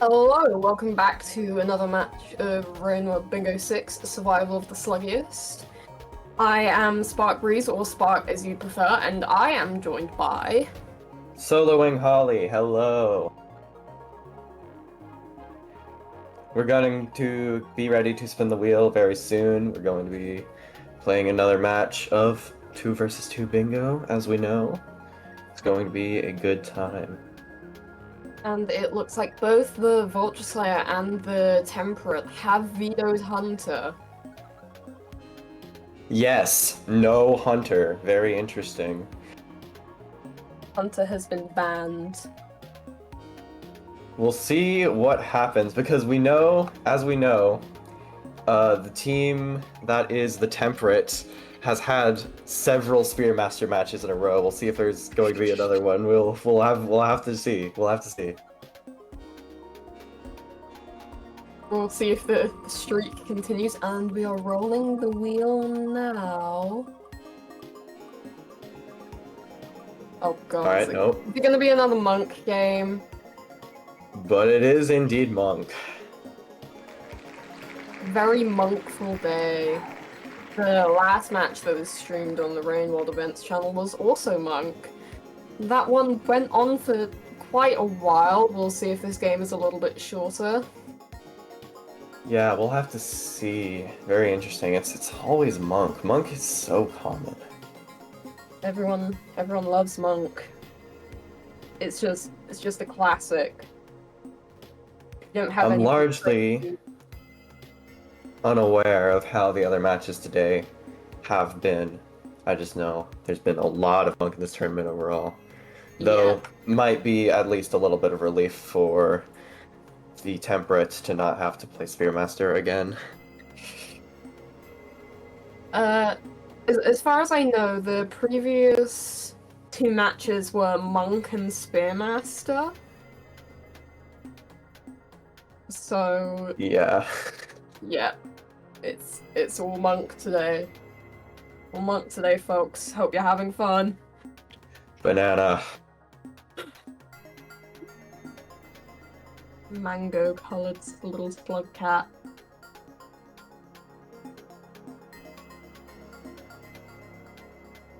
Hello, welcome back to another match of Wheel Bingo 6, Survival of the Sluggiest. I am Sparkbreeze, or Spark as you prefer, and I am joined by... Soloing Holly, hello. We're going to be ready to spin the wheel very soon. We're going to be playing another match of 2 versus 2 bingo, as we know. It's going to be a good time. And it looks like both the Vulture Slayer and the Temperate have vetoed Hunter. Yes, no Hunter. Very interesting. Hunter has been banned. We'll see what happens, because we know, as we know, the team that is the Temperate has had several Spearmaster matches in a row. We'll see if there's going to be another one. We'll have to see. We'll have to see. We'll see if the streak continues, and we are rolling the wheel now. Oh god, Alright, nope. is it gonna be another monk game? But it is indeed Monk. Very monkful day. The last match that was streamed on the Rain World Events channel was also Monk. That one went on for quite a while. We'll see if this game is a little bit shorter. Yeah, we'll have to see. Very interesting. It's always Monk. Monk is so common. Everyone loves Monk. It's just a classic. You don't have I'm any largely unaware of how the other matches today have been. I just know there's been a lot of Monk in this tournament overall. Though, might be at least a little bit of relief for the Temperate to not have to play Spearmaster again. As far as I know, the previous two matches were Monk and Spearmaster. So Yeah. yeah, it's all Monk today. All Monk today, folks. Hope you're having fun. Banana. Mango-colored little slug cat.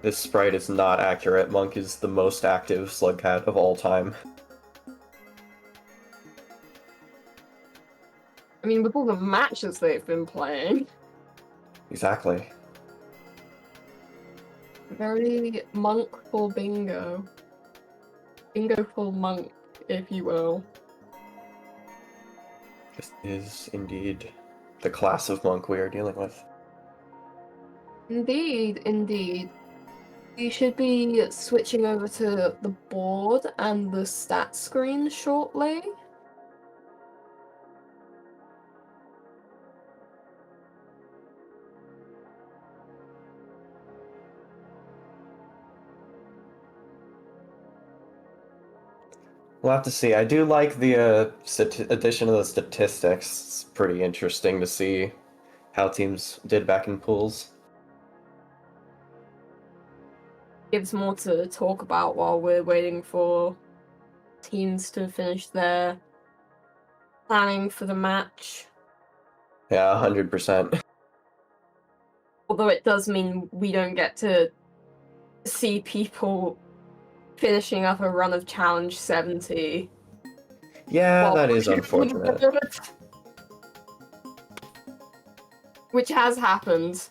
This sprite is not accurate. Monk is the most active Slugcat of all time. I mean, with all the matches they've been playing. Exactly. Very monkful bingo. Bingo-ful monk, if you will. This is indeed the class of Monk we are dealing with. Indeed, indeed. We should be switching over to the board and the stat screen shortly. We'll have to see. I do like the addition of the statistics. It's pretty interesting to see how teams did back in pools. Gives more to talk about while we're waiting for teams to finish their planning for the match. Yeah, 100%. Although it does mean we don't get to see people finishing up a run of Challenge 70. Yeah, that is unfortunate. Which has happened.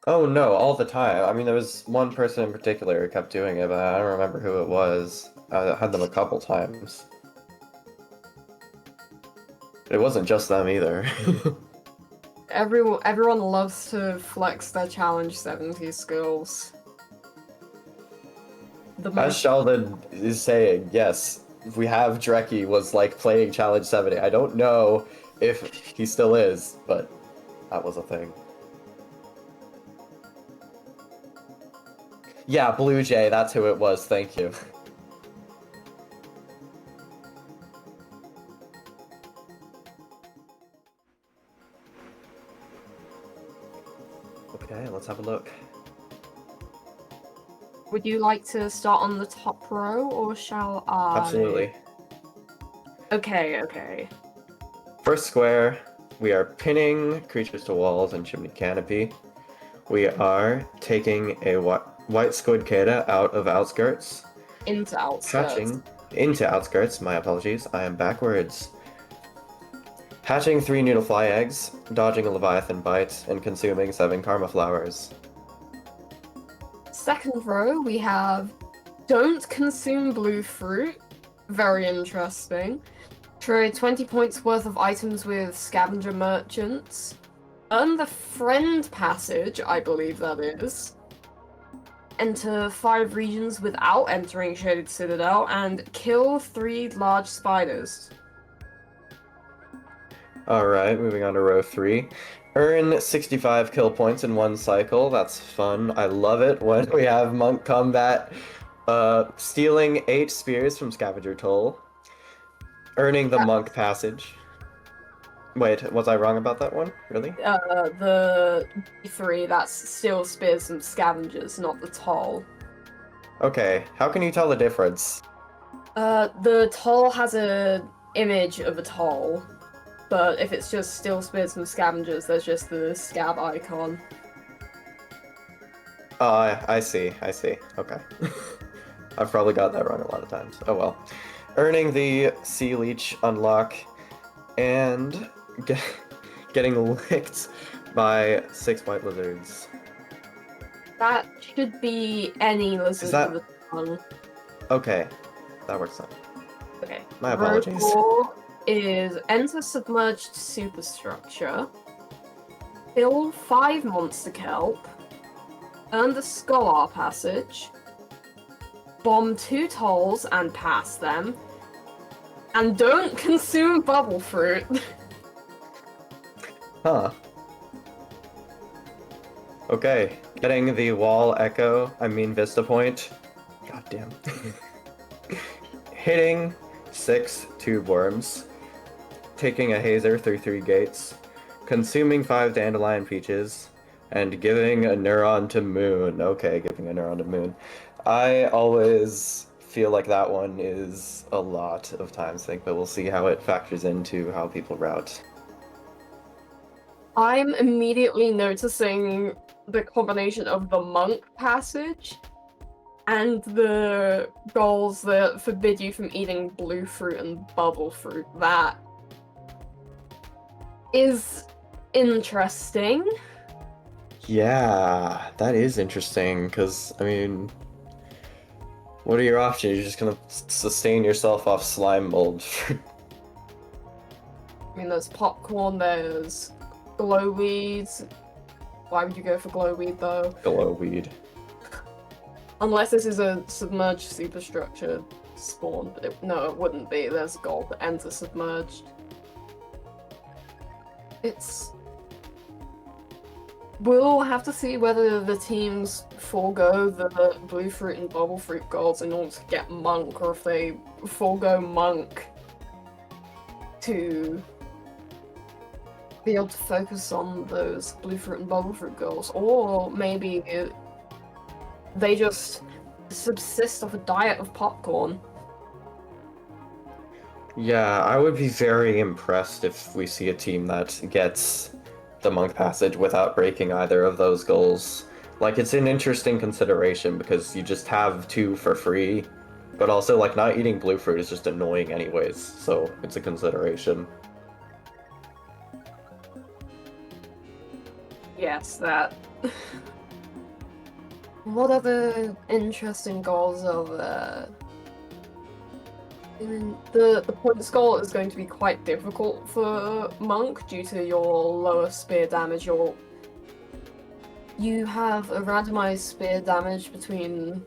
Oh no, all the time. I mean, there was one person in particular who kept doing it, but I don't remember who it was. I had them a couple times. It wasn't just them either. Everyone loves to flex their Challenge 70 skills. As Sheldon is saying, yes, we have Dreki was like playing Challenge 70. I don't know if he still is, but that was a thing. Yeah, Blue Jay, that's who it was, thank you. Okay, let's have a look. Would you like to start on the top row, or shall I? Absolutely. Okay, okay. First square, we are pinning creatures to walls and chimney canopy. We are taking a white squid Kata out of outskirts. Into outskirts. Hatching into outskirts, my apologies, I am backwards. Hatching 3 Noodlefly eggs, dodging a Leviathan bite, and consuming 7 Karma flowers. Second row, we have don't consume blue fruit. Very interesting. Trade 20 points worth of items with scavenger merchants. Earn the friend passage, I believe that is. Enter 5 regions without entering Shaded Citadel, and kill 3 large spiders. Alright, moving on to row 3. Earn 65 kill points in 1 cycle. That's fun. I love it when we have monk combat. Stealing 8 spears from Scavenger Toll. Earning the monk passage. Wait, was I wrong about that one? Really? The D3, that's still spears and scavengers, not the toll. Okay, how can you tell the difference? The toll has a image of a toll, but if it's just still spears and scavengers, there's just the scab icon. Oh, I see, I see. Okay. I've probably got that wrong a lot of times. Oh well. Earning the Sea Leech unlock and getting licked by 6 white lizards. That should be any lizard that- with a tongue. Okay, that works out. Okay. My apologies. Row 4 is enter submerged superstructure, fill 5 monster kelp, earn the Scholar passage, bomb 2 tolls and pass them, and don't consume bubble fruit. Huh. Okay, getting the wall echo, Vista point. God damn. Hitting 6 tube worms, taking a hazer through 3 gates, consuming 5 dandelion peaches, and giving a neuron to Moon. Okay, giving a neuron to Moon. I always feel like that one is a lot of time sink, but we'll see how it factors into how people route. I'm immediately noticing the combination of the monk passage and the goals that forbid you from eating blue fruit and bubble fruit. That is interesting. Yeah, that is interesting, because, what are your options? You're just gonna sustain yourself off slime mold. There's popcorn, there's glowweeds. Why would you go for glowweed, though? Glowweed. Unless this is a submerged superstructure spawn, but no, it wouldn't be. There's gold that enter submerged. We'll have to see whether the teams forego the blue fruit and bubble fruit goals in order to get monk, or if they forego monk to be able to focus on those blue fruit and bubble fruit goals, or maybe they just subsist off a diet of popcorn. Yeah, I would be very impressed if we see a team that gets the monk passage without breaking either of those goals. Like, it's an interesting consideration because you just have 2 for free, but also, like, not eating blue fruit is just annoying anyways, so it's a consideration. Yes, that. What other interesting goals are there? The points goal is going to be quite difficult for monk due to your lower spear damage. You have a randomized spear damage between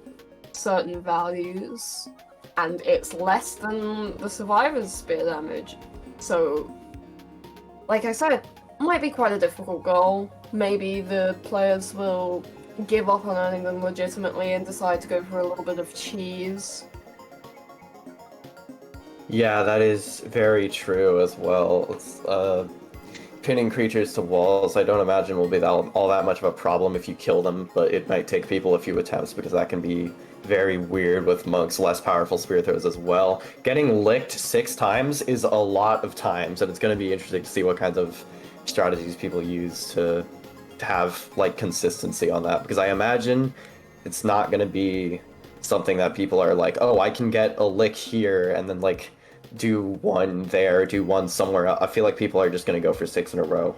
certain values, and it's less than the survivor's spear damage. So, like I said, might be quite a difficult goal. Maybe the players will give up on earning them legitimately and decide to go for a little bit of cheese. Yeah, that is very true as well. pinning creatures to walls, I don't imagine will be all that much of a problem if you kill them, but it might take people a few attempts because that can be very weird with monks' less powerful spear throws as well. Getting licked 6 times is a lot of times, and it's going to be interesting to see what kinds of strategies people use to have like consistency on that, because I imagine it's not going to be something that people are like, oh, I can get a lick here and then like do one there, do one somewhere else. I feel like people are just going to go for 6 in a row.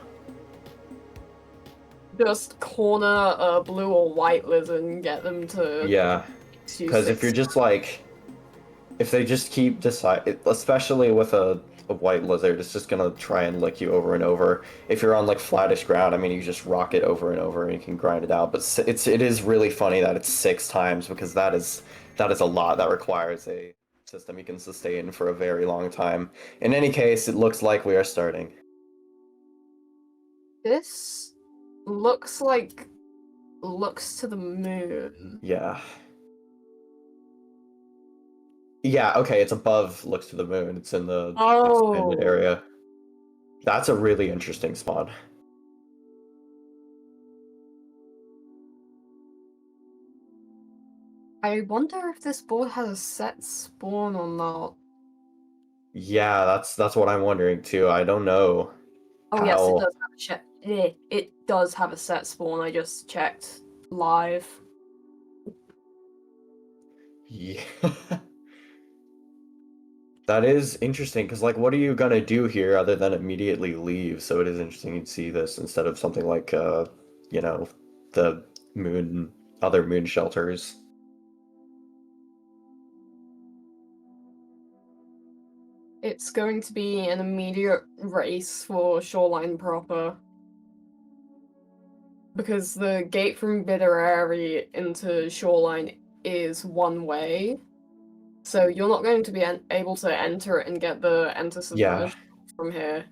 Just corner a blue or white lizard and get them to Yeah, do because if you're 6. just like, if they just keep decide, especially with a white lizard, it's just gonna try and lick you over and over. If you're on like flattish ground, I mean, you just rock it over and over and you can grind it out. But it is really funny that it's 6 times, because that is a lot. That requires a system you can sustain for a very long time. In any case, it looks like we are starting. This looks like looks to the moon. Yeah. Yeah, okay, it's above looks to the moon. It's in the expanded Oh, area. That's a really interesting spawn. I wonder if this board has a set spawn or not. Yeah, that's what I'm wondering too. I don't know Oh yes, it how. does have a it does have a set spawn. I just checked live. Yeah. That is interesting, because like what are you gonna do here other than immediately leave? So it is interesting to see this instead of something like you know, the moon other moon shelters. It's going to be an immediate race for Shoreline proper. Because the gate from Bitterary into Shoreline is one way. So you're not going to be able to enter it and get the enter Yeah. submerged from here.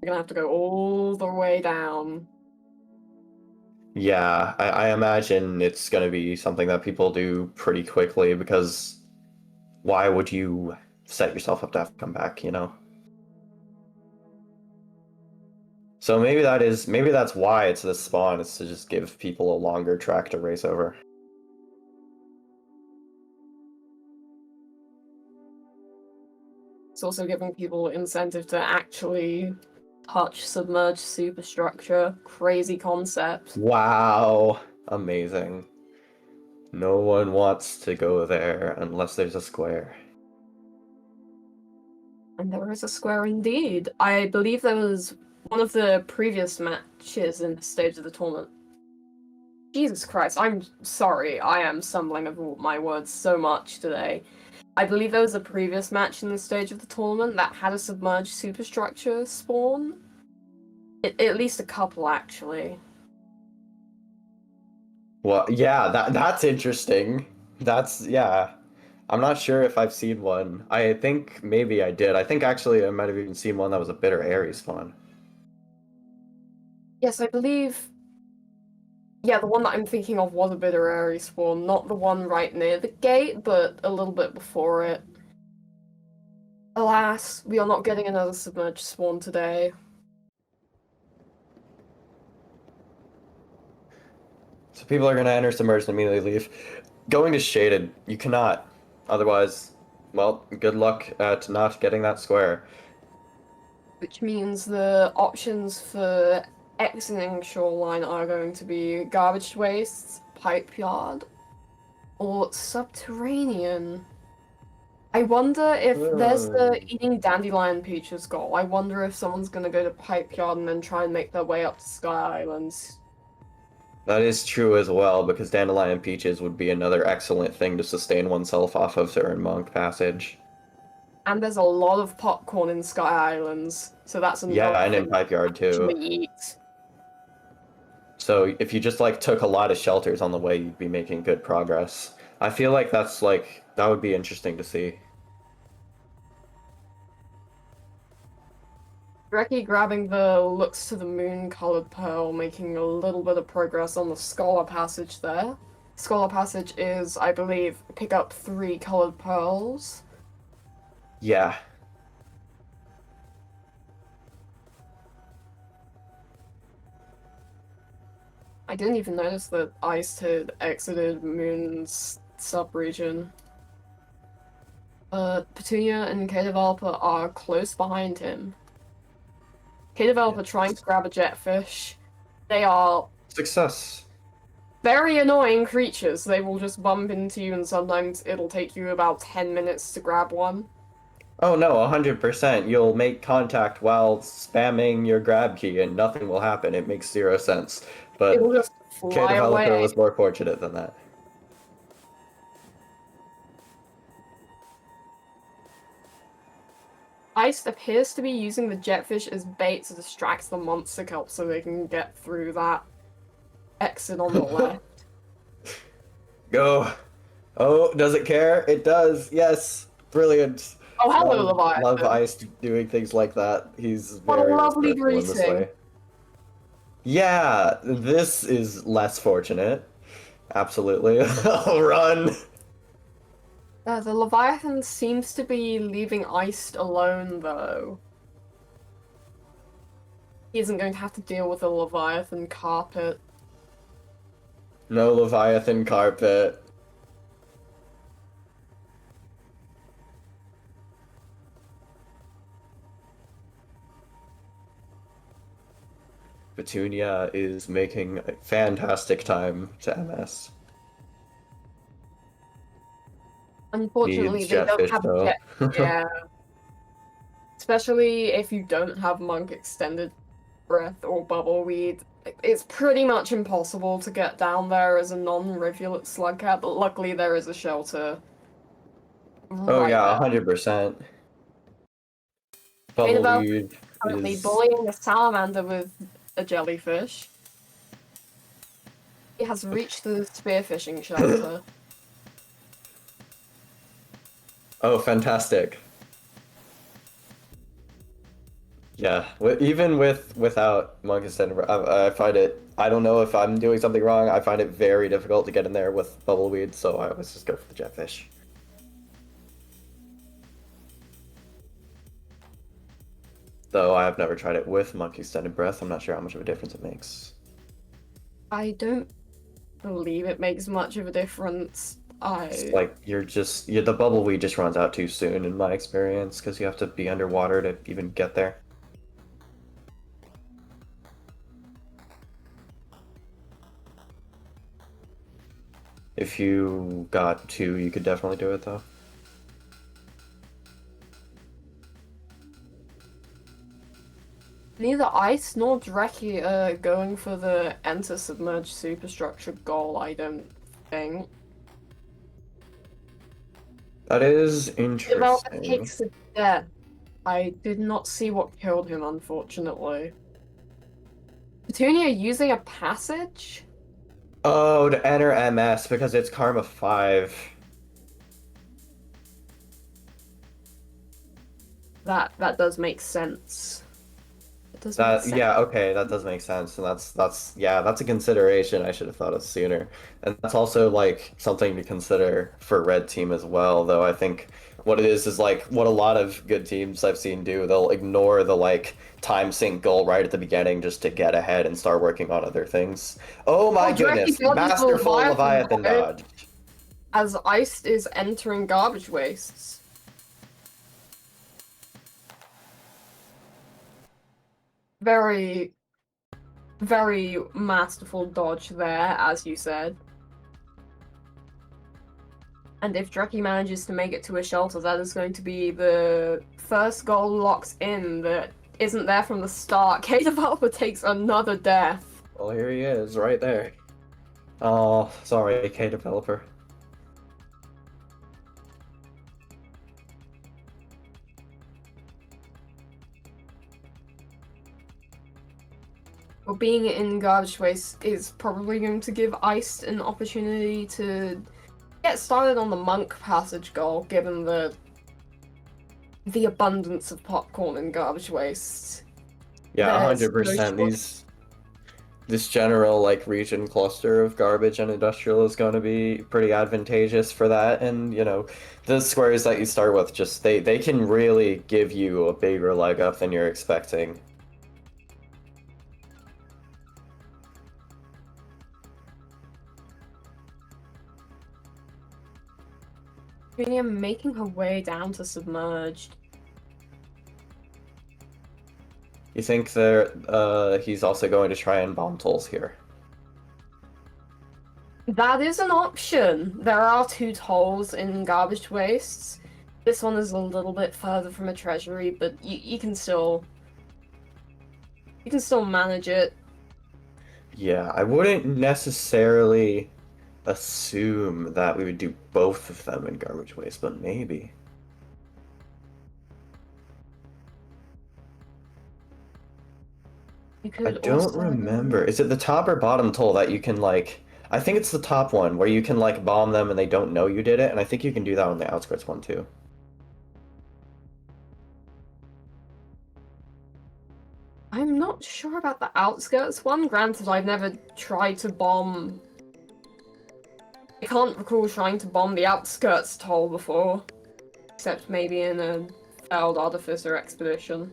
You're gonna have to go all the way down. Yeah, I imagine it's gonna be something that people do pretty quickly, because why would you set yourself up to have to come back, you know? So maybe that's why it's this spawn, is to just give people a longer track to race over. It's also giving people incentive to actually touch submerged superstructure. Crazy concept. Wow, amazing. No one wants to go there unless there's a square. And there is a square indeed. I believe there was one of the previous matches in the stage of the tournament. Jesus Christ, I'm sorry. I am stumbling over my words so much today. I believe there was a previous match in the stage of the tournament that had a submerged superstructure spawn. At least a couple, actually. Well, yeah, that's interesting. That's yeah. I'm not sure if I've seen one. I think maybe I did. I think actually I might have even seen one that was a bitter Aries spawn. Yes, I believe. Yeah, the one that I'm thinking of was a Bitterary spawn, not the one right near the gate, but a little bit before it. Alas, we are not getting another submerged spawn today. So people are gonna enter submerged and immediately leave. Going to shaded, you cannot. Otherwise, well, good luck at not getting that square. Which means the options for exiting Shoreline are going to be garbage wastes, pipe yard, or subterranean. I wonder if there's the eating dandelion peaches goal. I wonder if someone's gonna go to pipe yard and then try and make their way up to Sky Islands. That is true as well, because Dandelion Peaches would be another excellent thing to sustain oneself off of during Monk Passage. And there's a lot of popcorn in Sky Islands, so that's Yeah, another and in thing Pipe Yard to too. actually eat. So if you just like took a lot of shelters on the way, you'd be making good progress. I feel like that would be interesting to see. Reki grabbing the looks to the moon colored pearl, making a little bit of progress on the Scholar Passage there. Scholar Passage is, I believe, pick up 3 colored pearls. Yeah. I didn't even notice that Ice had exited Moon's sub-region. Petunia and K-Developer are close behind him. K-Developer trying to grab a jetfish. They are Success. very annoying creatures. They will just bump into you and sometimes it'll take you about 10 minutes to grab one. Oh no, 100%. You'll make contact while spamming your grab key and nothing will happen. It makes zero sense. But It'll just fly K-Developer away. was more fortunate than that. Ice appears to be using the jetfish as bait to distract the monster kelp so they can get through that exit on the left. Go. Oh, does it care? It does. Yes. Brilliant. Oh, hello, Love Leviathan. Ice doing things like that. He's What a very lovely resourceful in this greeting. way. Yeah, this is less fortunate. Absolutely. I'll run. The Leviathan seems to be leaving Iced alone, though. He isn't going to have to deal with a Leviathan carpet. No Leviathan carpet. Petunia is making a fantastic time to MS. Unfortunately, Needs they don't jetfish have though. jet. Yeah. Especially if you don't have Monk Extended Breath or Bubbleweed. It's pretty much impossible to get down there as a non-rivulet Slugcat, but luckily there is a shelter Oh right yeah, there. 100%. Annabelle Bubbleweed currently is... bullying a salamander with a jellyfish. He has reached the spearfishing shelter. Oh, fantastic. Yeah, even without Monk Extended, I find it. I don't know if I'm doing something wrong. I find it very difficult to get in there with Bubbleweed, so I always just go for the jetfish. Though I have never tried it with Monk Extended Breath, I'm not sure how much of a difference it makes. I don't believe it makes much of a difference. It's like the Bubbleweed just runs out too soon in my experience because you have to be underwater to even get there. If you got two, you could definitely do it though. Neither Ice nor Dreki are going for the enter submerged superstructure goal, I don't think. That is Developer interesting. takes a death. I did not see what killed him, unfortunately. Petunia using a passage? Oh, to enter MS because it's Karma 5. That does make sense. It does make sense. Yeah, okay, that does make sense, and that's yeah, that's a consideration I should have thought of sooner. And that's also like something to consider for red team as well, though I think what it is like what a lot of good teams I've seen do, they'll ignore the like time sink goal right at the beginning just to get ahead and start working on other things. Oh my Dreki goodness, dodges the masterful Leviathan dodge. as Ice is entering garbage wastes. Very, very masterful dodge there, as you said. And if Dreki manages to make it to a shelter, that is going to be the first goal locked in that isn't there from the start. K-Developer takes another death. Well, here he is, right there. Oh, sorry, K-Developer. Well, being in garbage waste is probably going to give Ice an opportunity to get started on the monk passage goal, given the abundance of popcorn in garbage waste. Yeah, There's 100%. no This general like region cluster of garbage and industrial is going to be pretty advantageous for that, and you know, the squares that you start with just they can really give you a bigger leg up than you're expecting. Petunia making her way down to submerged. You think he's also going to try and bomb tolls here? That is an option. There are 2 tolls in garbage wastes. This one is a little bit further from a treasury, but you can still manage it. Yeah, I wouldn't necessarily assume that we would do both of them in garbage waste, but maybe. You I could don't also remember. Is it the top or bottom toll that you can like? I think it's the top one where you can like bomb them and they don't know you did it, and I think you can do that on the outskirts one too. I'm not sure about the outskirts one. Granted, I've never tried to bomb. I can't recall trying to bomb the outskirts toll before, except maybe in a failed artificer expedition.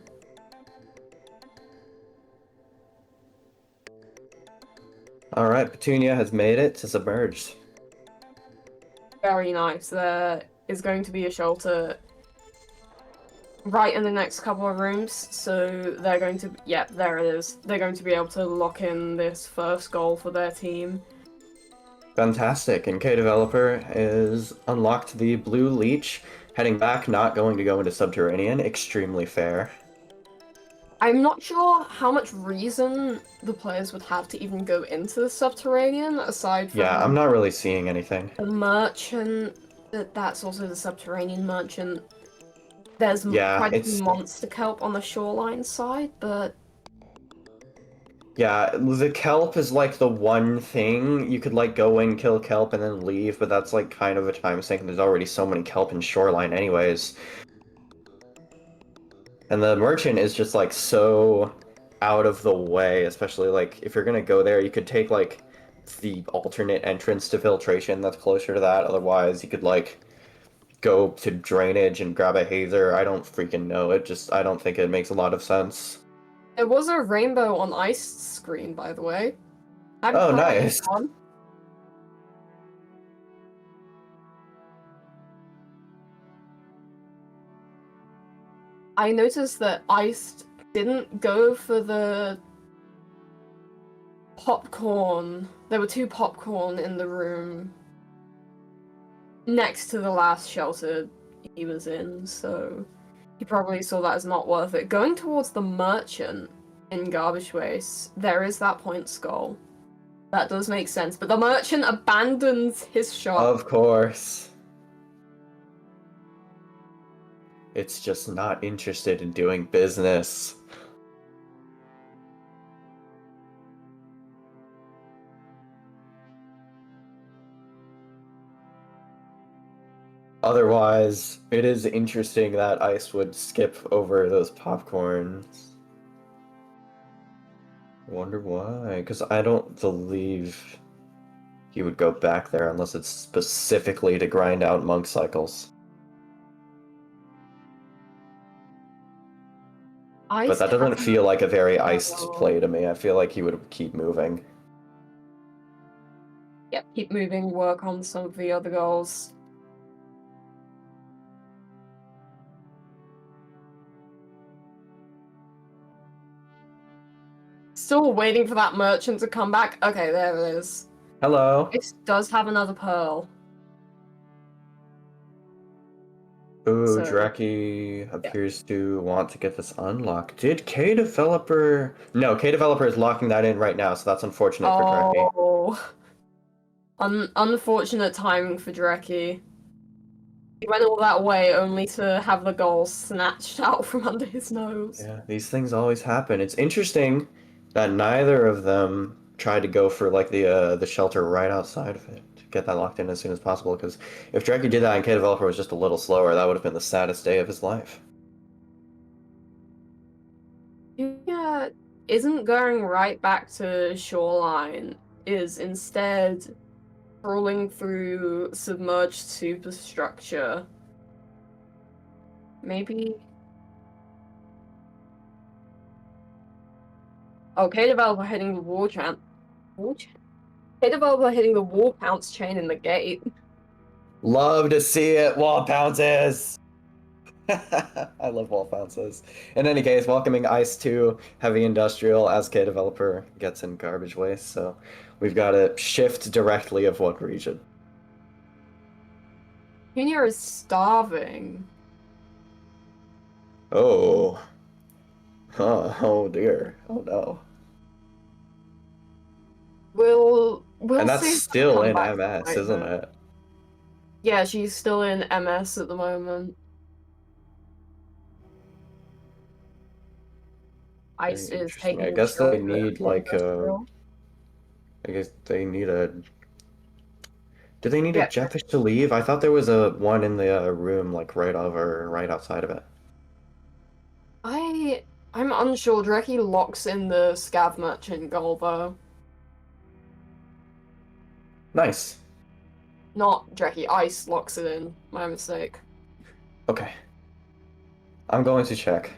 All right, Petunia has made it to submerged. Very nice. There is going to be a shelter right in the next couple of rooms, so they're going to, yeah, there it is. They're going to be able to lock in this first goal for their team. Fantastic, and K Developer is unlocked the blue leech, heading back, not going to go into subterranean. Extremely fair. I'm not sure how much reason the players would have to even go into the subterranean, aside Yeah, I'm from not really seeing anything. the merchant. That's also the subterranean merchant. There's Yeah, quite a few it's monster kelp on the shoreline side, but yeah, the kelp is like the one thing you could like go in, kill kelp, and then leave, but that's like kind of a time sink. There's already so many kelp in shoreline anyways. And the merchant is just like so out of the way, especially like if you're gonna go there, you could take like the alternate entrance to filtration that's closer to that. Otherwise, you could like go to drainage and grab a hazer. I don't freaking know. I don't think it makes a lot of sense. there was a rainbow on ice screen, by the way. Happy Oh, Pride, nice. everyone. I noticed that Ice didn't go for the popcorn. There were 2 popcorn in the room next to the last shelter he was in, so he probably saw that as not worth it. Going towards the merchant in garbage waste, there is that point skull. That does make sense, but the merchant abandons his shop. Of course. It's just not interested in doing business. Otherwise, it is interesting that Ice would skip over those popcorns. Wonder why? Because I don't believe he would go back there unless it's specifically to grind out monk cycles. But Ice that doesn't hasn't. feel like a very iced Oh. play to me. I feel like he would keep moving. Yep, keep moving, work on some of the other goals. Still waiting for that merchant to come back. Okay, there it is. Hello. It does have another pearl. Ooh, So, Draki yeah. appears to want to get this unlocked. Did K Developer... No, K Developer is locking that in right now, so that's unfortunate for Draki. Oh, unfortunate timing for Dreki. He went all that way only to have the goal snatched out from under his nose. Yeah, these things always happen. It's interesting that neither of them tried to go for like the shelter right outside of it to get that locked in as soon as possible. Because if Draki did that and K Developer was just a little slower, that would have been the saddest day of his life. Yeah, isn't going right back to shoreline, is instead crawling through submerged superstructure. Maybe. Okay, developer hitting the wall chant. Wall chant? Okay, developer hitting the wall pounce chain in the gate. Love to see it. Wall bounces. I love wall bounces. In any case, welcoming Ice to Heavy Industrial as K developer gets in garbage waste, so we've got to shift directly of what region. Junior is starving. Oh. Oh dear. Oh no. We'll And that's see if they still come in back MS, isn't later. it? Yeah, she's still in MS at the moment. Very Ice is interesting. I taking guess they shelter need in the like a. industrial. I guess they need a. Do they need a Yeah, jetfish to leave? I thought there was a one in the room, like right outside of it. I I'm unsure. Dreki locks in the scav merchant goal though. Nice. Not Dreki, Ice locks it in. My mistake. Okay. I'm going to check.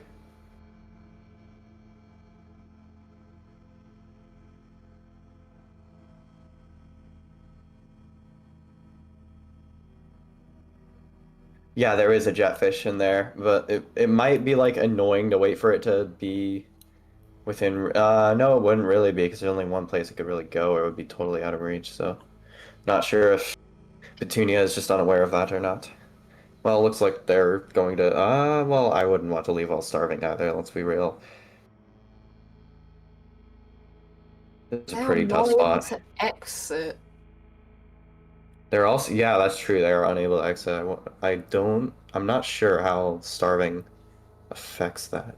Yeah, there is a jetfish in there, but it might be like annoying to wait for it to be within. No, it wouldn't really be because there's only one place it could really go, or it would be totally out of reach. So, not sure if Petunia is just unaware of that or not. Well, it looks like they're going to. Well, I wouldn't want to leave while starving either. Let's be real. It's a They are pretty not tough able spot. to exit. They're also, yeah, that's true. They are unable to exit. I don't. I'm not sure how starving affects that.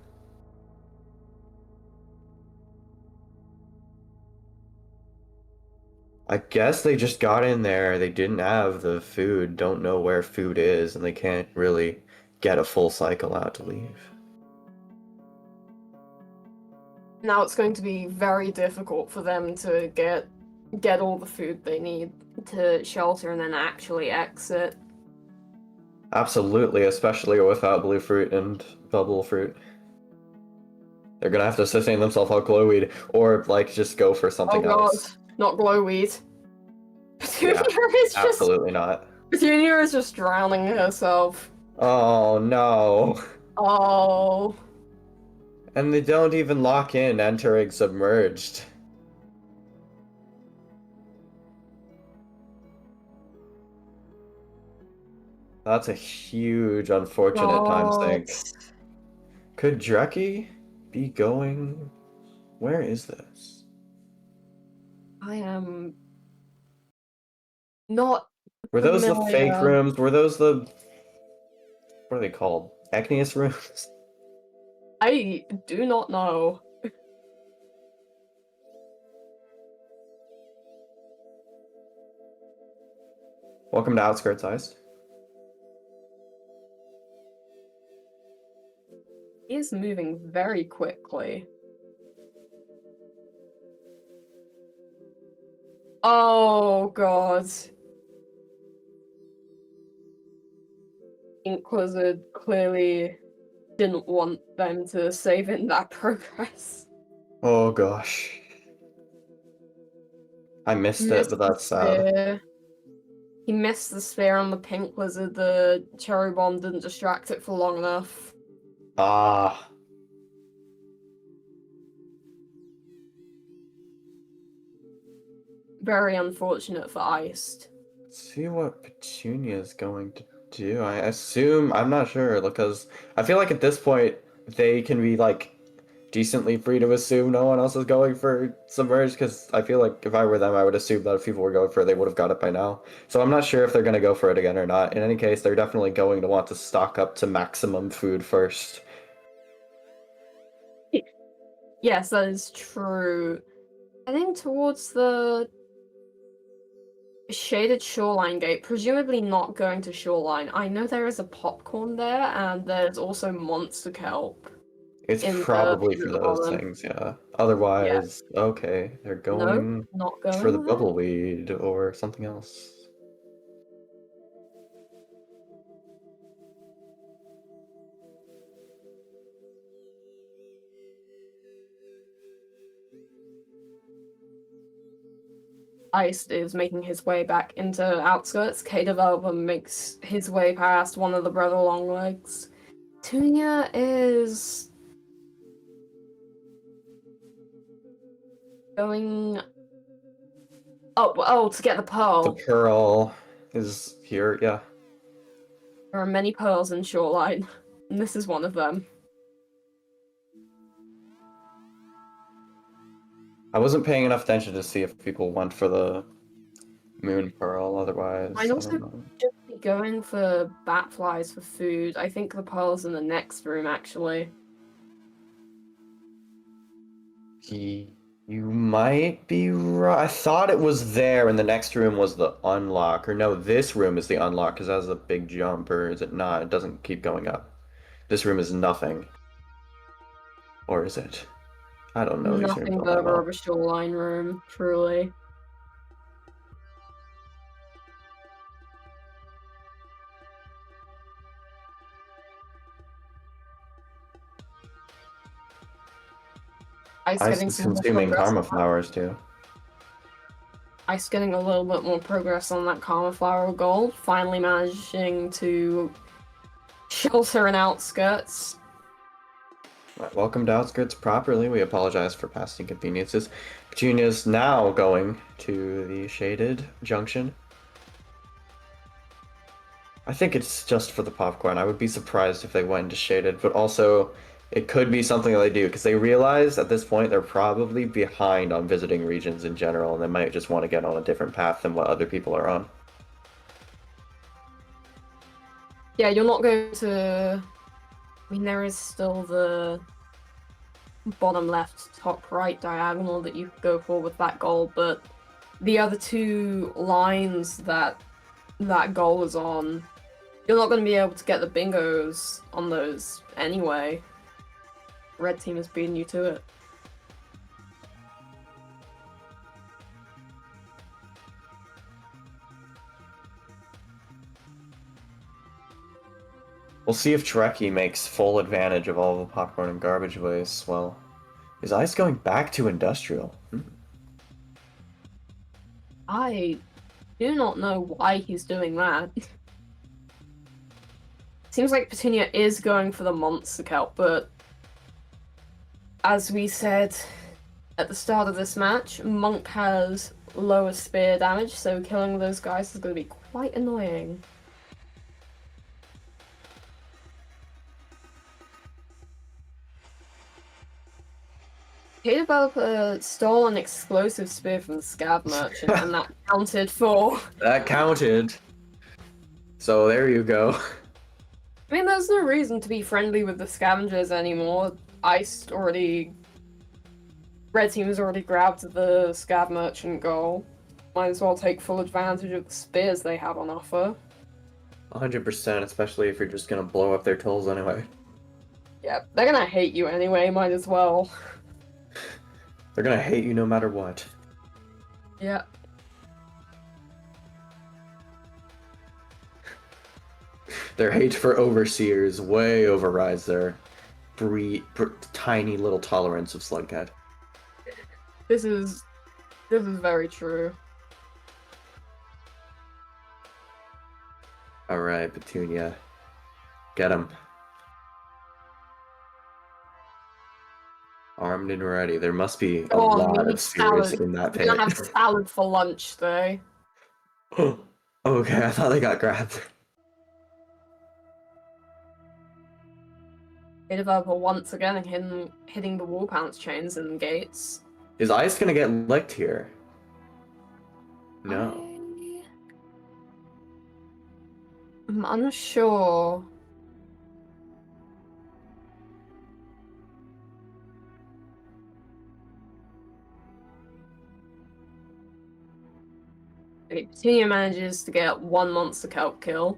I guess they just got in there, they didn't have the food, don't know where food is, and they can't really get a full cycle out to leave. Now it's going to be very difficult for them to get all the food they need to shelter and then actually exit. Absolutely, especially without blue fruit and bubble fruit. They're gonna have to sustain themselves on glowweed, or like just go for Oh something god, else. not glowweed. Petunia Yeah, is just absolutely not. Petunia is just drowning herself. Oh no. Oh, And they don't even lock in entering submerged. That's a huge unfortunate time God. sink. Could Dreki be going? Where is this? I am not Were those the fake familiar. rooms? Were those the what are they called? Acneus rooms? I do not know. Welcome to Outskirts Ice. He is moving very quickly. Oh god. Inquisitor clearly didn't want them to save in that progress. Oh gosh. I missed it, but Missed the that's sad. spear. He missed the spear on the pink lizard. The cherry bomb didn't distract it for long enough. Ah. Very unfortunate for Iced. Let's see what Petunia is going to do. I assume, I'm not sure, because I feel like at this point they can be like decently free to assume no one else is going for submerged, because I feel like if I were them, I would assume that if people were going for it, they would have got it by now. So I'm not sure if they're going to go for it again or not. In any case, they're definitely going to want to stock up to maximum food first. Yes, that is true. Heading towards the shaded shoreline gate, presumably not going to shoreline. I know there is a popcorn there, and there's also monster kelp It's in the probably pit for at the those bottom. things, yeah. Yeah. Otherwise, okay, they're No, going not for the going there. bubbleweed or something else. Iced is making his way back into outskirts. K-Developer makes his way past one of the Brother Longlegs. Tunia is going... Oh, to get the pearl. The pearl is here, yeah. There are many pearls in Shoreline, and this is one of them. I wasn't paying enough attention to see if people went for the moon pearl, otherwise, I'd I also don't know. just be going for bat flies for food. I think the pearl's in the next room, actually. You might be right. I thought it was there, and the next room was the unlock. Or no, this room is the unlock, because that has a big jump, or is it not? It doesn't keep going up. This room is nothing. Or is it? I don't know these rooms Nothing all but that well. a Shoreline room, truly. Ice Ice getting is some more consuming progress. karma flowers, too. Ice getting a little bit more progress on that karma flower goal. Finally managing to shelter an outskirts. Right, welcome to Outskirts properly. We apologize for past inconveniences. Petunia's now going to the shaded junction. I think it's just for the popcorn. I would be surprised if they went into shaded, but also it could be something that they do because they realize at this point they're probably behind on visiting regions in general, and they might just want to get on a different path than what other people are on. Yeah, you're not going to... I mean, there is still the bottom left, top right diagonal that you could go for with that goal, but the other two lines that goal is on, you're not going to be able to get the bingos on those anyway. Red team has beaten you to it. We'll see if Trekkie makes full advantage of all the popcorn and garbage waste. Well, is Ice going back to industrial? I do not know why he's doing that. Seems like Petunia is going for the monster kelp, but as we said at the start of this match, Monk has lower spear damage, so killing those guys is going to be quite annoying. K-Developer stole an explosive spear from the Scav merchant, and that counted for... That counted. So there you go. I mean, there's no reason to be friendly with the scavengers anymore. Iced already... Red team has already grabbed the Scav merchant goal. Might as well take full advantage of the spears they have on offer. 100%, especially if you're just gonna blow up their tools anyway. Yeah, they're gonna hate you anyway, might as well. They're gonna hate you no matter what. Yeah. Their hate for overseers way overrides their tiny little tolerance of Slugcat. This is very true. Alright, Petunia. Get him. Armed and ready. There must be a lot of spears in that pit. We're gonna have salad for lunch, though. Okay, I thought they got grabbed. K-Developer once again hitting the wall pounce chains and gates. Is Ice gonna get licked here? No. I'm unsure. Okay, Petunia manages to get one monster kelp kill.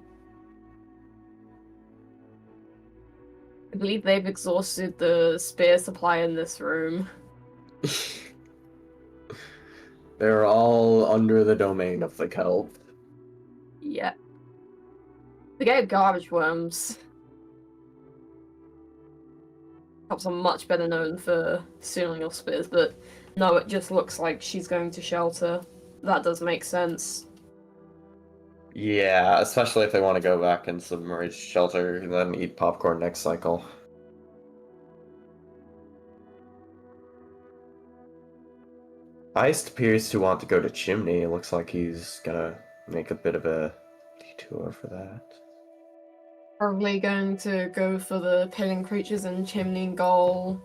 I believe they've exhausted the spear supply in this room. They're all under the domain of the kelp. Yeah. They get garbage worms. Kelps are much better known for stealing your spears, but no, it just looks like she's going to shelter. that does make sense. Yeah, especially if they want to go back in submerged shelter and then eat popcorn next cycle. Iced appears to want to go to Chimney. It looks like he's gonna make a bit of a detour for that. Probably going to go for the Pilling Creatures and Chimney goal.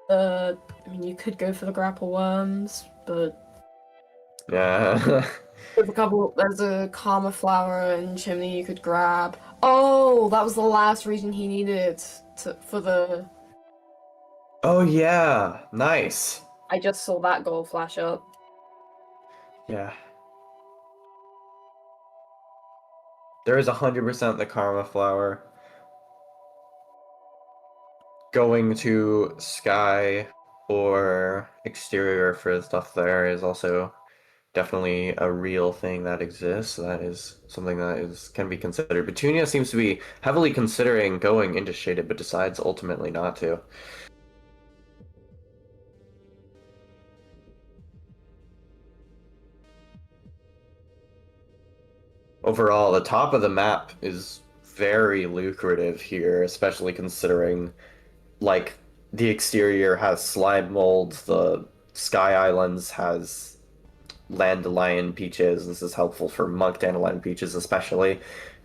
I mean, you could go for the Grapple Worms, but Yeah. there's a Karma Flower and Chimney you could grab. Oh, that was the last region he needed for the... Oh yeah, nice. I just saw that goal flash up. Yeah. There is 100% the Karma Flower. Going to Sky or Exterior for stuff there is also definitely a real thing that exists. That is something that can be considered. Petunia seems to be heavily considering going into Shaded, but decides ultimately not to. Overall, the top of the map is very lucrative here, especially considering like the exterior has slime molds, the Sky Islands has Dandelion Peaches. This is helpful for Monk Dandelion Peaches, especially.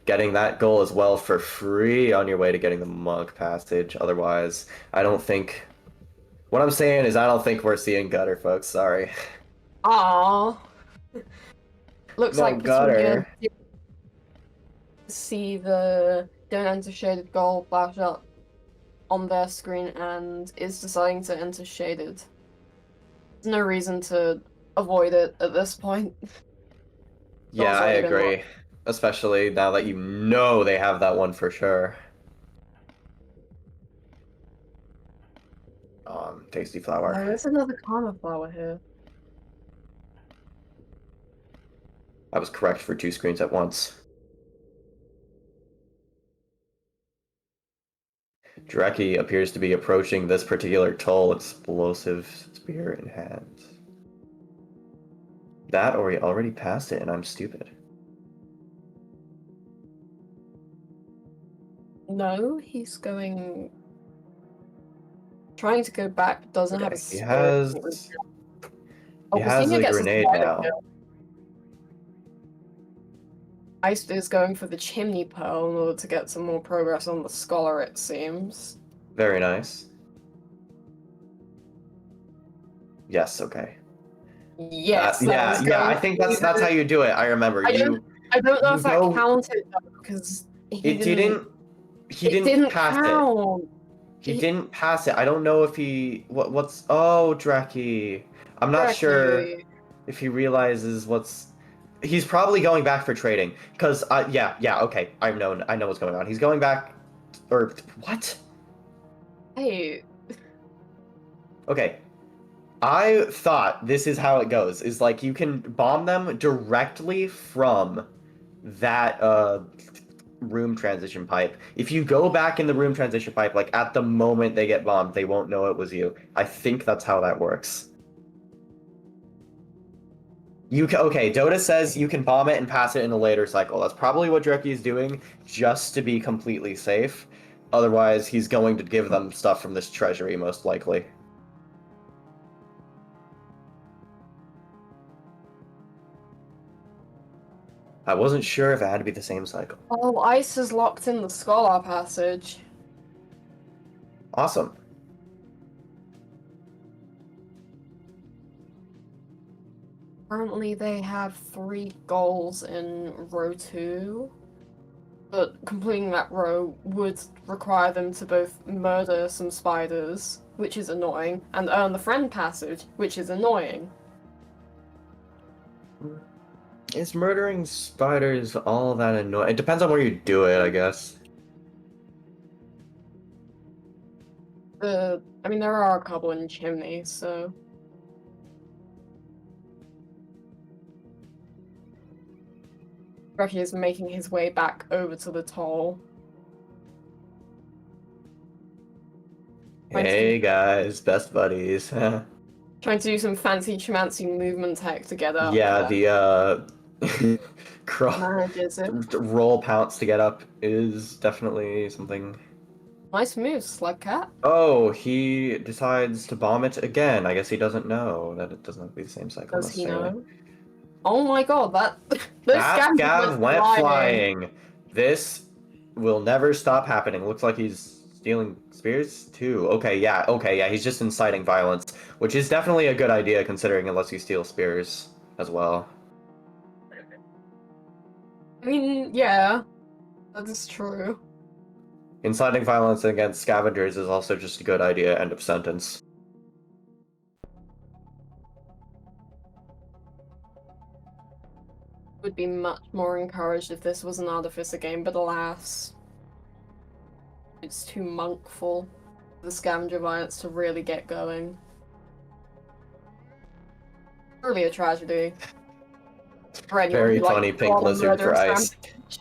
Getting that goal as well for free on your way to getting the Monk Passage. Otherwise, I don't think. What I'm saying is, I don't think we're seeing Gutter, folks. Sorry. Aww. Looks No like Petunia Gutter. did see the Don't Enter Shaded goal flash up on their screen and is deciding to enter Shaded. There's no reason to avoid it at this point. Yeah, Goal's I already been lost. agree. Especially now that you know they have that one for sure. Tasty Flower. There's another Karma Flower here. I was correct for 2 screens at once. Dreki appears to be approaching this particular toll, explosive spear in hand. That or he already passed it and I'm stupid. No, he's trying to go back, doesn't have a Okay, spirit. he Oh, has Petunia a gets a grenade spider now. kill. Ice is going for the Chimney Pearl in order to get some more progress on the Scholar, it seems. Very nice. Yes, okay. Yes, that Yeah, was yeah, going I think that's how you do it. I remember. I don't know You if that go counted though, because it didn't he it didn't didn't pass it. count. He didn't pass it. I don't know if he what's oh Dreki. I'm not sure Correctly. if he realizes what's he's probably going back for trading because yeah okay I know what's going on. He's going back or what? Hey, Okay. I thought this is how it goes. Is like you can bomb them directly from that room transition pipe. If you go back in the room transition pipe, like at the moment they get bombed, they won't know it was you. I think that's how that works. Okay, Dota says you can bomb it and pass it in a later cycle. That's probably what Dreki is doing, just to be completely safe. Otherwise, he's going to give them stuff from this treasury, most likely. I wasn't sure if it had to be the same cycle. oh, Ice is locked in the Scholar passage. Awesome. Currently, they have 3 goals in row 2, but completing that row would require them to both murder some spiders, which is annoying, and earn the friend passage, which is annoying. Is murdering spiders all that annoying? It depends on where you do it, I guess. I mean, there are a couple in Chimney, so... Rucky is making his way back over to the toll. Hey guys, best buddies. Trying to do some fancy schmancy movement tech to get up. Yeah, the Manages it. roll pounce to get up is definitely something. Nice move, Slugcat. Oh, he decides to bomb it again. I guess he doesn't know that it doesn't have to be the same cycle Does he necessarily. know? Oh my god, that those That scavengers scav went flying. flying. This will never stop happening. Looks like he's stealing spears too. Okay, yeah, he's just inciting violence, which is definitely a good idea considering it lets you steal spears as well. I mean, yeah, that is true. Inciting violence against scavengers is also just a good idea, end of sentence. Would be much more encouraged if this was an Artificer game, but alas, it's too monkful for the scavenger violence to really get going. Really a tragedy. For anyone Very who likes funny to pink go on a lizard for murderous ice. rampage.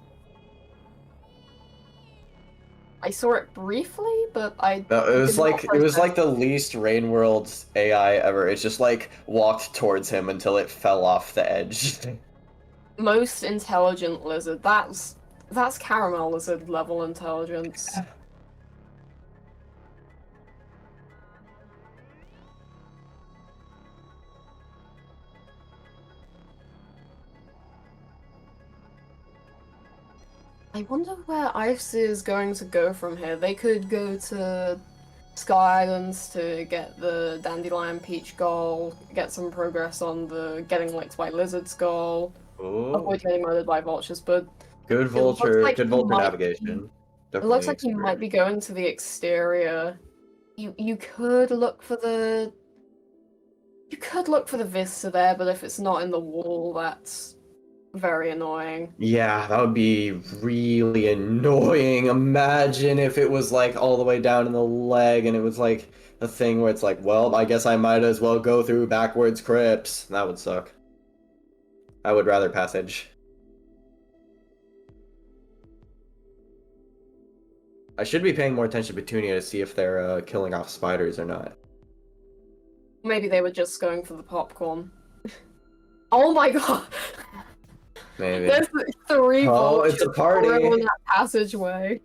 I saw it briefly, but I No, did not it was process like the least Rainworld's AI ever. It just like walked towards him until it fell off the edge. most intelligent lizard. That's caramel lizard level intelligence. I wonder where Ice is going to go from here. They could go to Sky Islands to get the Dandelion Peach goal, get some progress on the getting licked by lizards goal, Ooh. avoid getting murdered by vultures, but Good it looks Vulture, like good he Vulture might navigation. it looks Definitely like he might exterior. be going to the exterior. You could look for the Vista there, but if it's not in the wall, that's very annoying. Yeah, that would be really annoying. Imagine if it was like all the way down in the leg and it was like a thing where it's like, well, I guess I might as well go through backwards crypts. That would suck. I would rather passage. I should be paying more attention to Petunia to see if they're killing off spiders or not. Maybe they were just going for the popcorn. Oh my god! Maybe. There's three Oh, vultures it's a all party! in that passageway.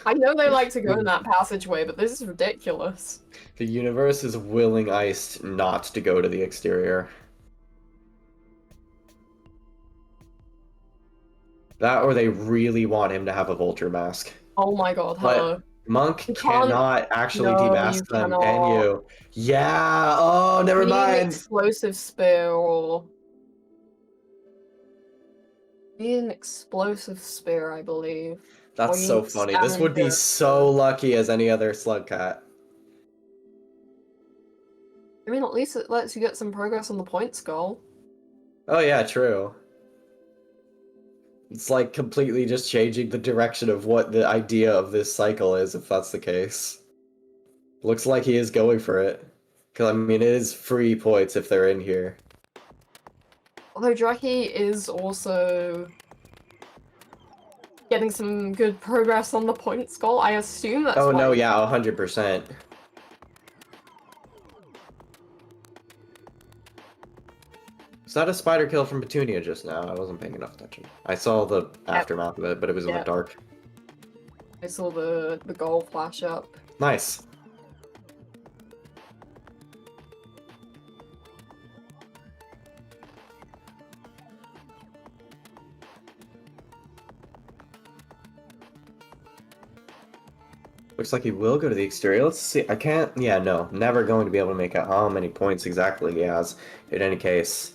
I know they like to go in that passageway, but this is ridiculous. The universe is willing Ice not to go to the exterior. That or they really want him to have a vulture mask. Oh my god, hello. But Monk You can't. cannot actually No, you demask them, can cannot. you? Yeah! Oh, never You need an mind! explosive spear or. You need an explosive spear, I believe. Or That's you so need funny. This would be scavenger. so lucky as any other Slugcat. I mean, at least it lets you get some progress on the points goal. Oh yeah, true. It's like completely just changing the direction of what the idea of this cycle is, if that's the case. Looks like he is going for it. Because, I mean, it is free points if they're in here. Although Draki is also getting some good progress on the points goal. I assume that's Oh why. no, yeah, 100%. Is that a spider kill from Petunia just now? I wasn't paying enough attention. I saw the aftermath of it, but it was in the Yep. dark. I saw the goal flash up. Nice. Looks like he will go to the exterior. Let's see. I can't. Yeah, no. Never going to be able to make out how many points exactly he has. In any case,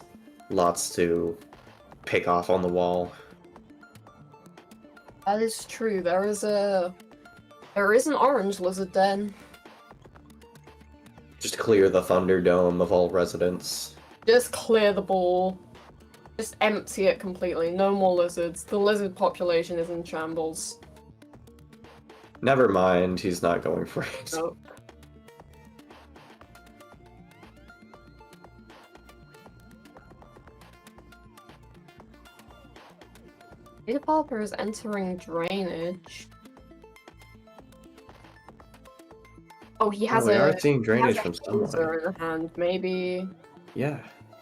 lots to pick off on the wall. That is true. There is an orange lizard den. Just clear the Thunderdome of all residents. Just clear the ball. Just empty it completely. No more lizards. The lizard population is in shambles. Never mind, he's not going for it. Nope. Data developer is entering drainage. Oh, he Oh, has we are a seeing he has drainage a from hazer somebody. in hand. Maybe Yeah.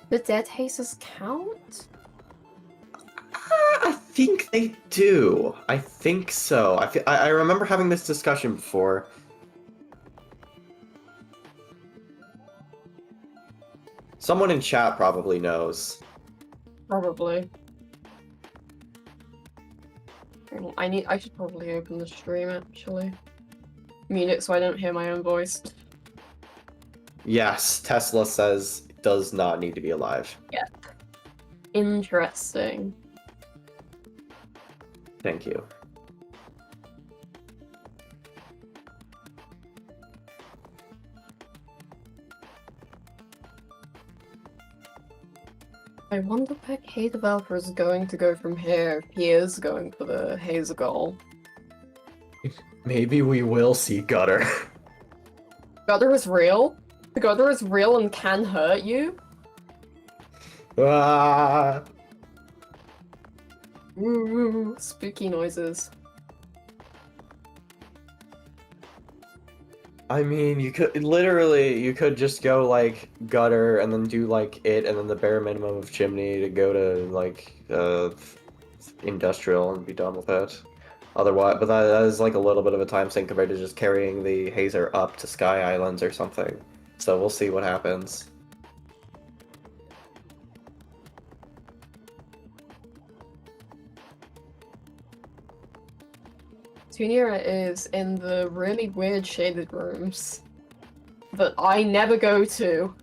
the dead hazers count? I think they do. I think so. I remember having this discussion before. Someone in chat probably knows. Probably. I should probably open the stream actually. Mute it so I don't hear my own voice. Yes, Tesla says it does not need to be alive. Yeah. Interesting. Thank you. I wonder where K Developer is going to go from here if he is going for the hazer goal. Maybe we will see Gutter. Gutter is real? The gutter is real and can hurt you? Ah! Ooh, spooky noises. I mean, you could just go like Gutter and then do like it and then the bare minimum of Chimney to go to like Industrial and be done with it. Otherwise, but that is like a little bit of a time sink compared to just carrying the Hazer up to Sky Islands or something. So we'll see what happens. Tunia is in the really weird shaded rooms that I never go to.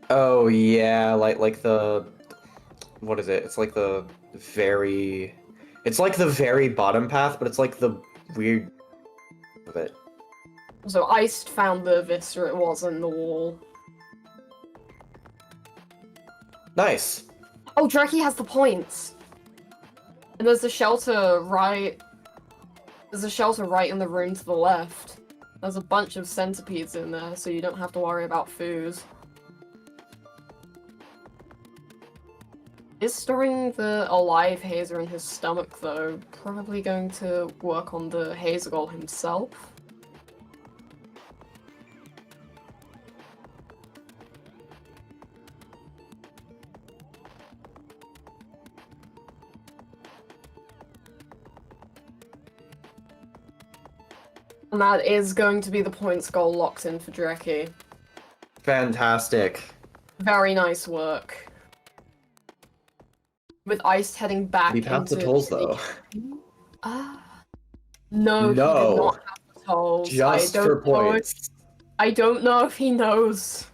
Oh yeah, like the what is it? It's like the very it's like the very bottom path, but it's like the weird of it. So Iced found the Vista, it was in the wall. Nice. Oh, Dreki has the points! And there's a shelter right... There's a shelter right in the room to the left. There's a bunch of centipedes in there, so you don't have to worry about food. Is storing the alive Hazer in his stomach, though, probably going to work on the Hazer goal himself? And that is going to be the points goal locked in for Dreki. Fantastic. Very nice work. With Ice heading back Did he pass the into tolls though? No, he did No. not have the tolls. Just for points. I don't know if he knows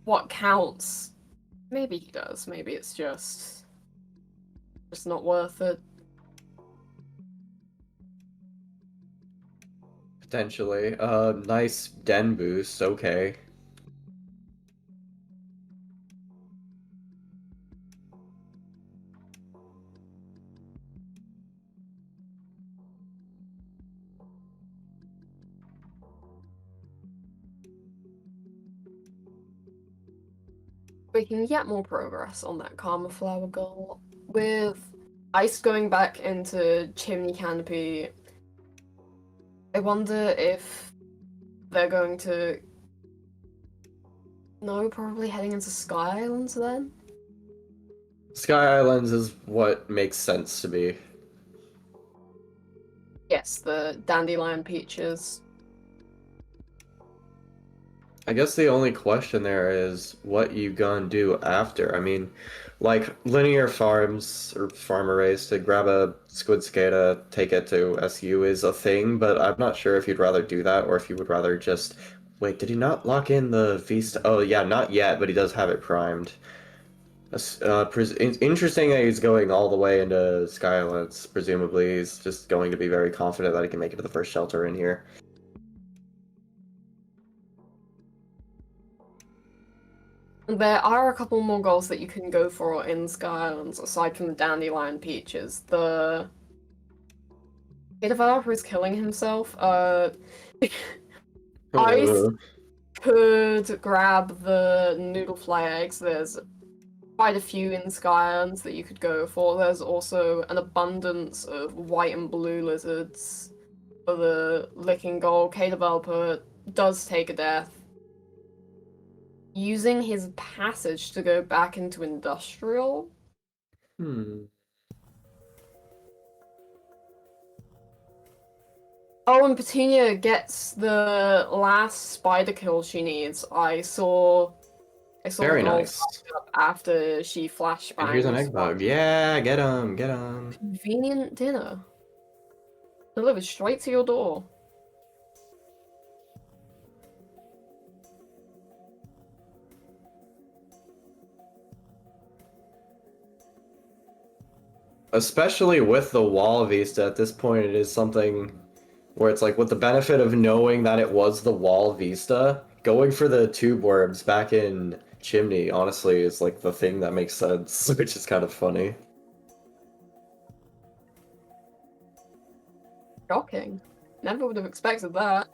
what counts. Maybe he does. Maybe it's just not worth it. Potentially. Nice den boost, okay. Making yet more progress on that Karma Flower goal. With Ice going back into Chimney Canopy, I wonder if they're going to... No, probably heading into Sky Islands then? Sky Islands is what makes sense to me. Yes, the Dandelion Peaches. I guess the only question there is what you gonna do after. I mean, like linear farms or farm arrays to grab a squid cicada, take it to SU is a thing, but I'm not sure if you'd rather do that or if you would rather just wait. Did he not lock in the Vista? Oh yeah, not yet, but he does have it primed. Interesting that he's going all the way into Skylands. Presumably, he's just going to be very confident that he can make it to the first shelter in here. There are a couple more goals that you can go for in Sky Islands, aside from the Dandelion Peaches. The developer is killing himself. Ice could grab the noodle fly eggs. There's quite a few in Sky Islands that you could go for. There's also an abundance of white and blue lizards. for the licking goal. K-Developer does take a death, using his passage to go back into Industrial. Oh, and Petunia gets the last spider kill she needs. I saw Very the goal nice. up after she flashbanged. And here's an egg bug. Yeah, get him, get him. Convenient dinner. Delivered straight to your door. Especially with the wall vista, at this point it is something where it's like with the benefit of knowing that it was the wall vista, going for the tube worms back in Chimney, honestly, is like the thing that makes sense, which is kind of funny. Shocking. Never would have expected that.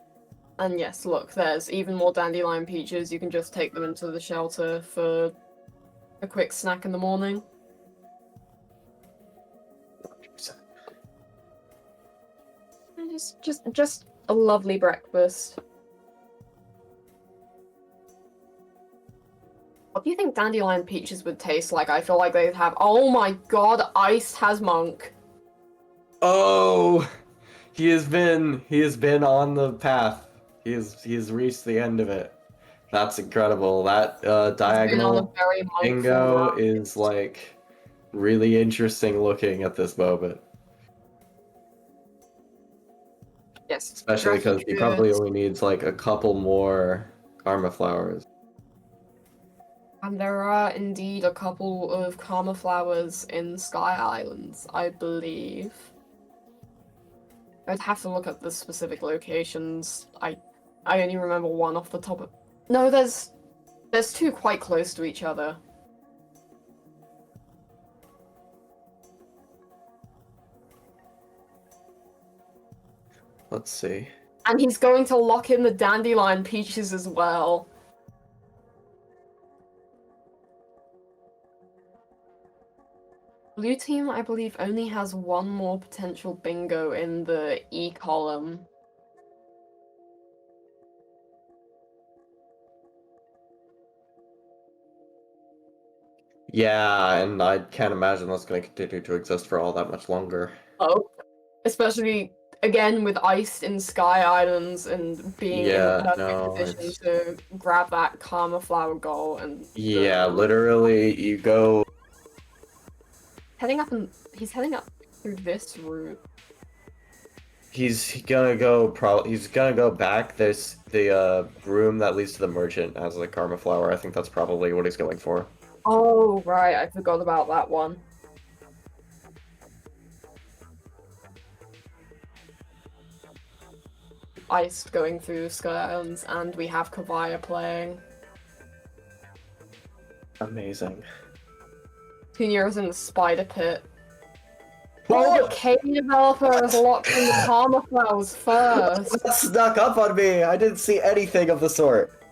And yes, look, there's even more dandelion peaches. You can just take them into the shelter for a quick snack in the morning. Just a lovely breakfast. What do you think dandelion peaches would taste like? I feel like they'd have. Oh my god, Iced has Monk. Oh, he has been on the path. He has reached the end of it. That's incredible. That diagonal bingo is like really interesting looking at this moment. Yes, especially because he probably only needs like a couple more karma flowers. And there are indeed a couple of karma flowers in Sky Islands, I believe. I'd have to look at the specific locations. I only remember one off the top of... No, there's two quite close to each other. Let's see. And he's going to lock in the dandelion peaches as well. Blue team, I believe, only has one more potential bingo in the E column. Yeah, and I can't imagine that's going to continue to exist for all that much longer. Oh, especially again with Iced in Sky Islands and being in a perfect position to grab that karma flower goal and literally you go he's heading up through this route. He's gonna go back. There's the room that leads to the merchant as a karma flower. I think that's probably what he's going for. Oh right, I forgot about that one. Iced going through Sky Islands, and we have Kavaya playing. Amazing. Tunira's in the spider pit. Oh, the K-Developer has locked in the karma flowers first. That snuck up on me. I didn't see anything of the sort.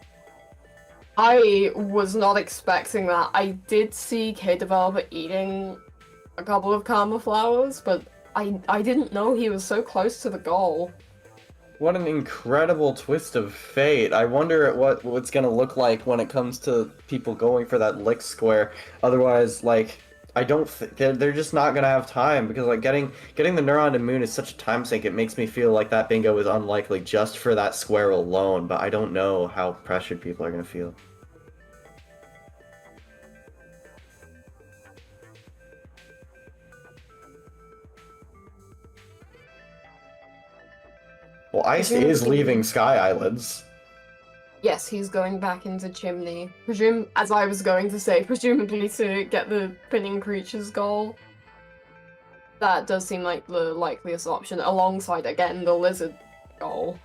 I was not expecting that. I did see K-Developer eating a couple of karma flowers, but I didn't know he was so close to the goal. What an incredible twist of fate. I wonder what it's gonna look like when it comes to people going for that lick square. Otherwise, like, I don't they're just not gonna have time, because like getting the Neuron to Moon is such a time sink. It makes me feel like that bingo is unlikely just for that square alone, but I don't know how pressured people are gonna feel. Well, Ice is leaving Sky Islands. Yes, he's going back into Chimney. As I was going to say, presumably to get the pinning creature's goal. That does seem like the likeliest option, alongside, again, the lizard goal.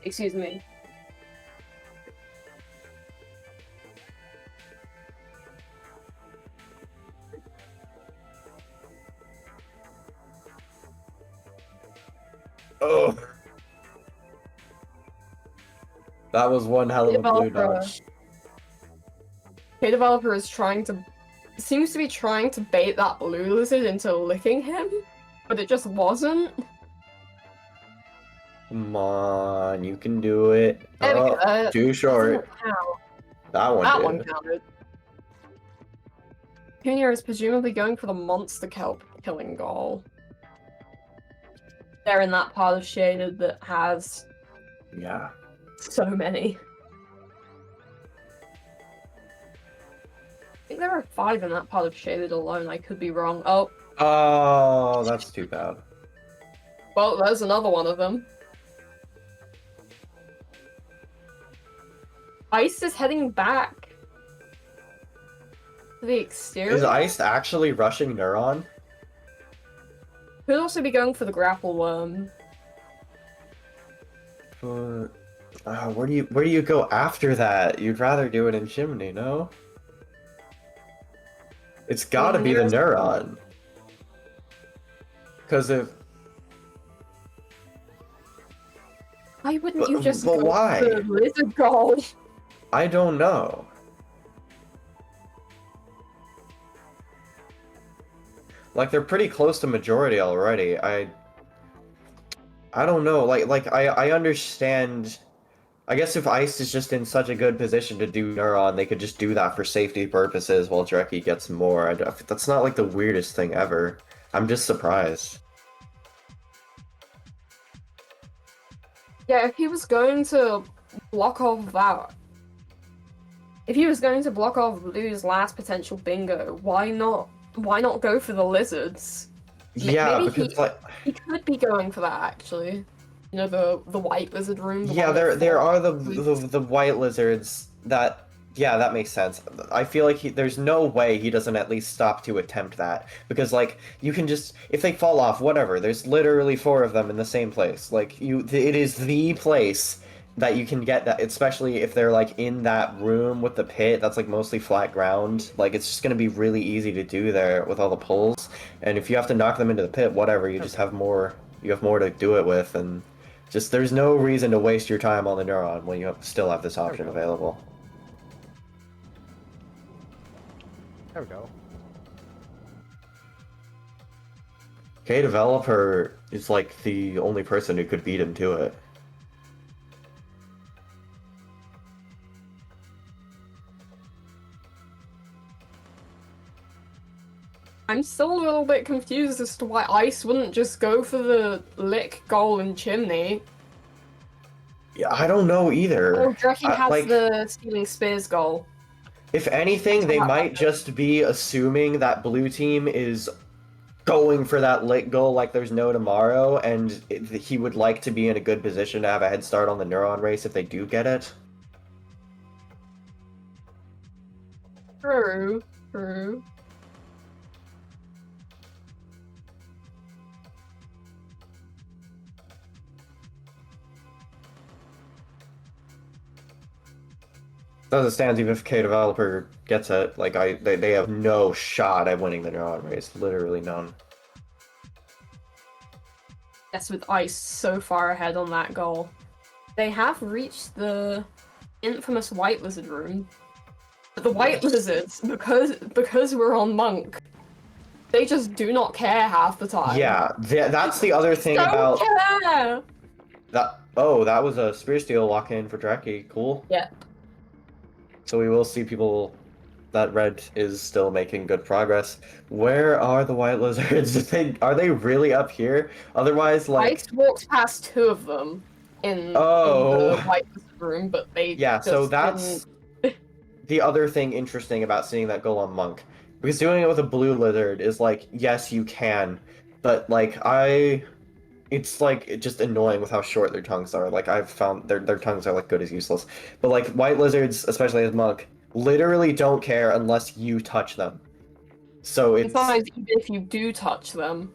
Excuse me. Oh. That was one hell of a blue dodge. K-Developer is trying to seems to be trying to bait that blue lizard into licking him, but it just wasn't. Come on, you can do it. There we go. Oh, too That short. didn't count. That one That one did. counted. Junior is presumably going for the monster kelp killing goal. They're in that part of Shaded that has Yeah. so many. I think there are 5 in that part of Shaded alone. I could be wrong. Oh, Oh, that's too bad. well, there's another one of them. Ice is heading back to the exterior. Is Ice actually rushing Neuron? Could also be going for the grapple worm. Where do you go after that? You'd rather do it in Chimney, no? It's gotta be the Neuron. Because if... Why wouldn't you just but go why? for the lizard goal? I don't know. Like, they're pretty close to majority already. I don't know. I understand. I guess if Ice is just in such a good position to do Neuron, they could just do that for safety purposes while Dreki gets more. That's not like the weirdest thing ever. I'm just surprised. Yeah, if he was going to block off that... If he was going to block off Blue's last potential bingo, why not go for the lizards? Yeah, Maybe because he could be going for that actually. You know, the white lizard room. Yeah, there are the white lizards that, yeah, that makes sense. I feel like there's no way he doesn't at least stop to attempt that, because like you can just, if they fall off, whatever. There's literally 4 of them in the same place. Like it is the place that you can get that, especially if they're like in that room with the pit that's like mostly flat ground. Like it's just gonna be really easy to do there with all the pulls. And if you have to knock them into the pit, whatever, you just have more. You have more to do it with, and just there's no reason to waste your time on the Neuron when you still have this option available. There we go. K-Developer is like the only person who could beat him to it. I'm still a little bit confused as to why Ice wouldn't just go for the lick goal in Chimney. Yeah, I don't know either. Oh, Dreki has like, the stealing spears goal. if anything, they might just be assuming that blue team is going for that lick goal like there's no tomorrow, and he would like to be in a good position to have a head start on the Neuron race if they do get it. True, true. As it stands, even if K-Developer gets it, like they have no shot at winning the Neuron race. Literally none. Yes, with Ice so far ahead on that goal. They have reached the infamous white lizard room. But the white lizards, because we're on Monk, they just do not care half the time. Yeah, that's the other thing Don't about care! that. Oh, that was a Spear Steel lock-in for Dreki. Cool. Yeah. So we will see people that red is still making good progress. Where are the white lizards? Are they really up here? Otherwise, like... Ice walked past 2 of them in Oh. the white lizard room, but they Yeah, just so that's the other thing interesting about seeing that goal on Monk. Because doing it with a blue lizard is like, yes, you can, but like it's like just annoying with how short their tongues are. Like I've found their tongues are like good as useless. But like white lizards, especially as Monk, literally don't care unless you touch them. So it's sometimes even if you do touch them.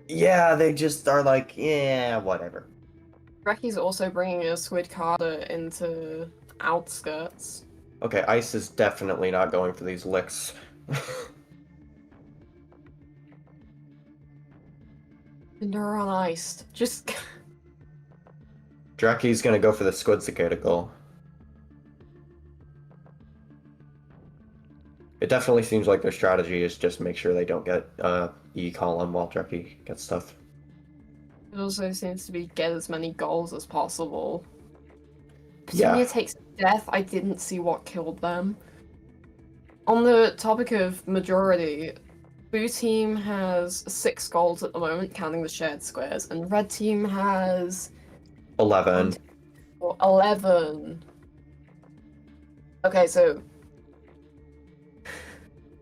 Yeah, they just are like, yeah, whatever. Reki's also bringing a Squid Carter into outskirts. Okay, Ice is definitely not going for these licks. And they're on Ice. Just... Draki's gonna go for the Squid Cicada goal. It definitely seems like their strategy is just make sure they don't get E column while Drucky gets stuff. It also seems to be get as many goals as possible. Yeah. Petunia takes death. I didn't see what killed them. On the topic of majority, blue team has 6 goals at the moment, counting the shared squares, and red team has 11. 11. Okay, so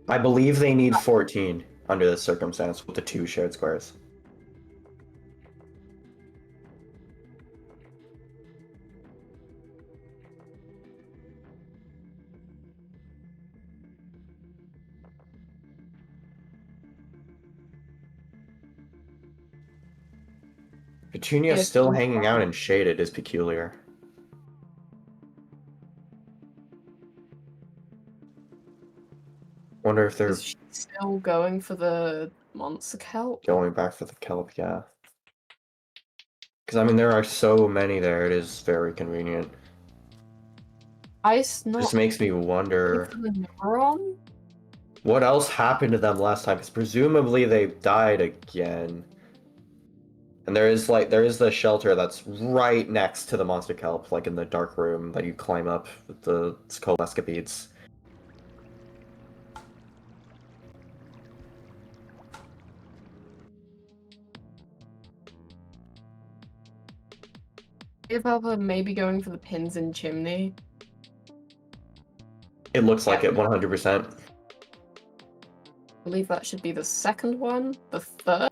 I believe they need 14 under this circumstance with the 2 shared squares. Petunia yeah, still hanging out and shaded is peculiar. Wonder if they're is she still going for the monster kelp? going back for the kelp, yeah. Because, I mean, there are so many there, it is very convenient. Ice not Just makes me going wonder for the neuron? what else happened to them last time, because presumably they died again. And there is the shelter that's right next to the monster kelp, like in the dark room that you climb up with the Coalescapedes. Developer maybe going for the pins in chimney. It looks like Yeah. it 100%. I believe that should be the second one. The third?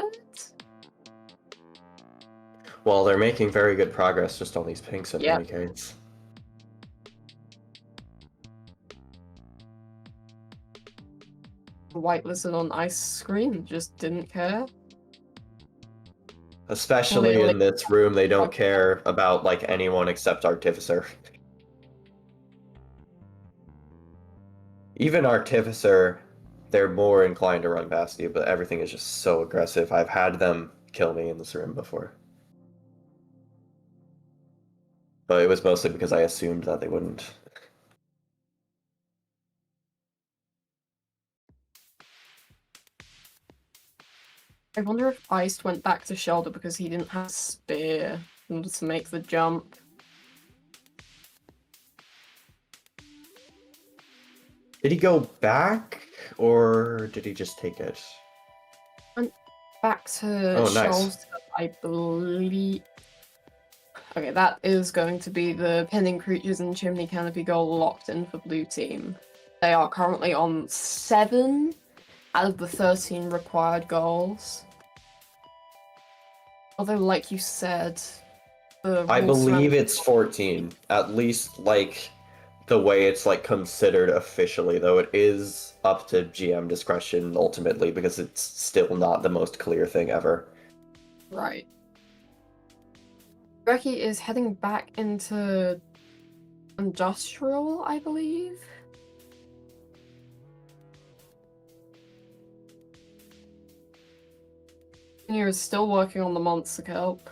Well, they're making very good progress just on these pinks in Yeah. any case. The white lizard on ice screen just didn't care. Especially Well, in this room, they don't care about like anyone except Artificer. Even Artificer, they're more inclined to run past you, but everything is just so aggressive. I've had them kill me in this room before. But it was mostly because I assumed that they wouldn't. I wonder if Ice went back to Shelter because he didn't have a spear in order to make the jump. Did he go back, or did he just take it? Went back to Oh, nice. Shelter, I believe. Okay, that is going to be the pending creatures and chimney canopy goal locked in for blue team. They are currently on 7 out of the 13 required goals. Although, like you said, the I rules believe surrounding- it's 14, at least like the way it's like considered officially, though it is up to GM discretion ultimately because it's still not the most clear thing ever. Right. Becky is heading back into industrial, I believe. And you're still working on the monster kelp.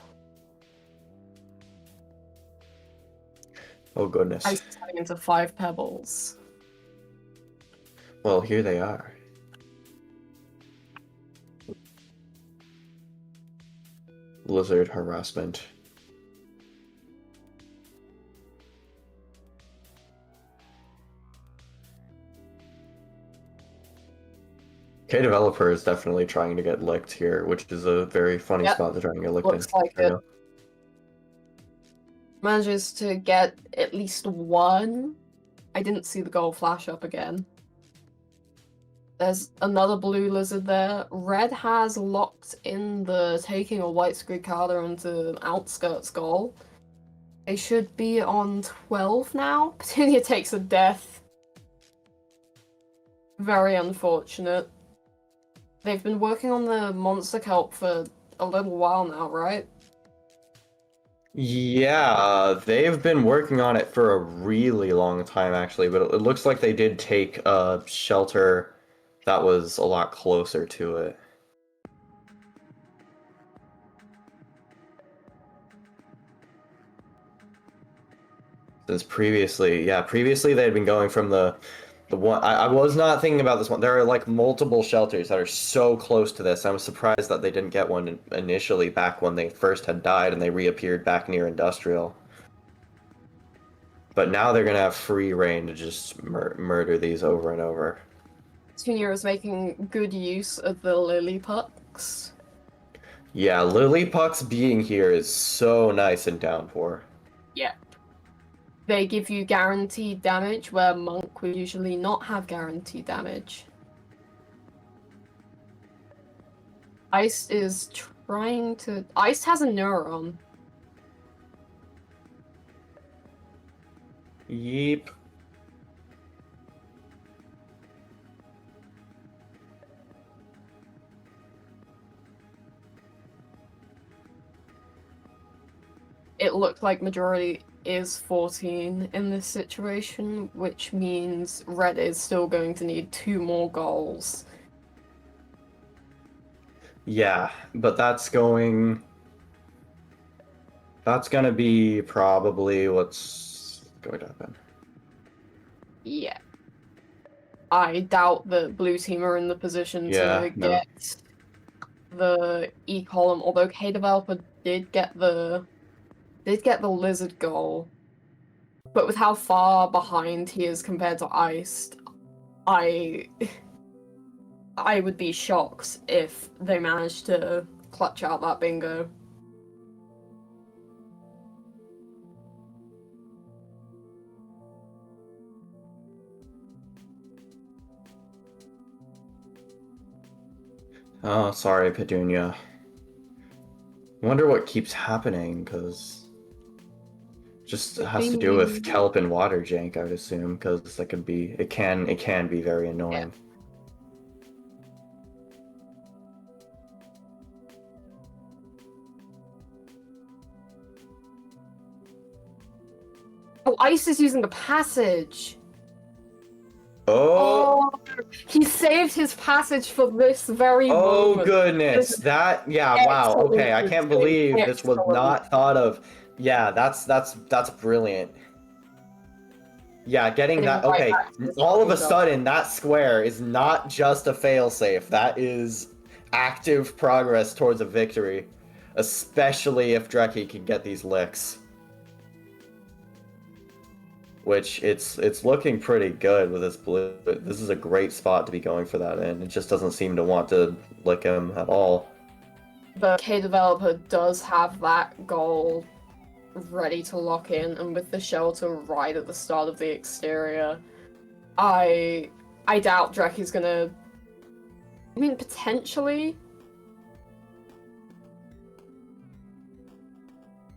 Oh goodness. Ice is heading into 5 pebbles. Well, here they are. Lizard harassment. K-Developer is definitely trying to get licked here, which is a very funny Yep. spot to try and get licked Looks in. like it. Manages to get at least 1. I didn't see the goal flash up again. There's another blue lizard there. Red has locked in the taking a white Squidcarder into an outskirts goal. They should be on 12 now. Petunia takes a death. Very unfortunate. They've been working on the monster kelp for a little while now, right? Yeah, they've been working on it for a really long time, actually, but it looks like they did take a shelter that was a lot closer to it. Since previously they had been going from the The one I was not thinking about this one. There are like multiple shelters that are so close to this. I was surprised that they didn't get one initially back when they first had died and they reappeared back near Industrial. But now they're gonna have free reign to just murder these over and over. Tunia is making good use of the lily pucks. Yeah, Lillipuck's being here is so nice in Downpour. Yeah. They give you guaranteed damage where Monk would usually not have guaranteed damage. Ice is trying to... Ice has a neuron. Yeep. It looked like majority is 14 in this situation, which means red is still going to need 2 more goals. Yeah, but that's gonna be probably what's going to happen. Yeah. I doubt that blue team are in the position to No. get the E column, although K developer did get the lizard goal. But with how far behind he is compared to Iced, I would be shocked if they managed to clutch out that bingo. Oh, sorry, Petunia. I wonder what keeps happening, because just has to do with kelp and water jank, I would assume, because that could be it can be very annoying. Yeah. Oh, Ice is using the passage. Oh, He saved his passage for this very moment. Goodness. That, yeah, wow. Okay, I can't believe this was not thought of. Yeah, that's brilliant. Yeah, getting that. Okay, all of a sudden that square is not just a failsafe. That is active progress towards a victory, especially if Dreki can get these licks. Which it's looking pretty good with this blue. This is a great spot to be going for that in. It just doesn't seem to want to lick him at all. The K developer does have that goal ready to lock in, and with the shelter right at the start of the exterior, I doubt Dreki's gonna... I mean, potentially...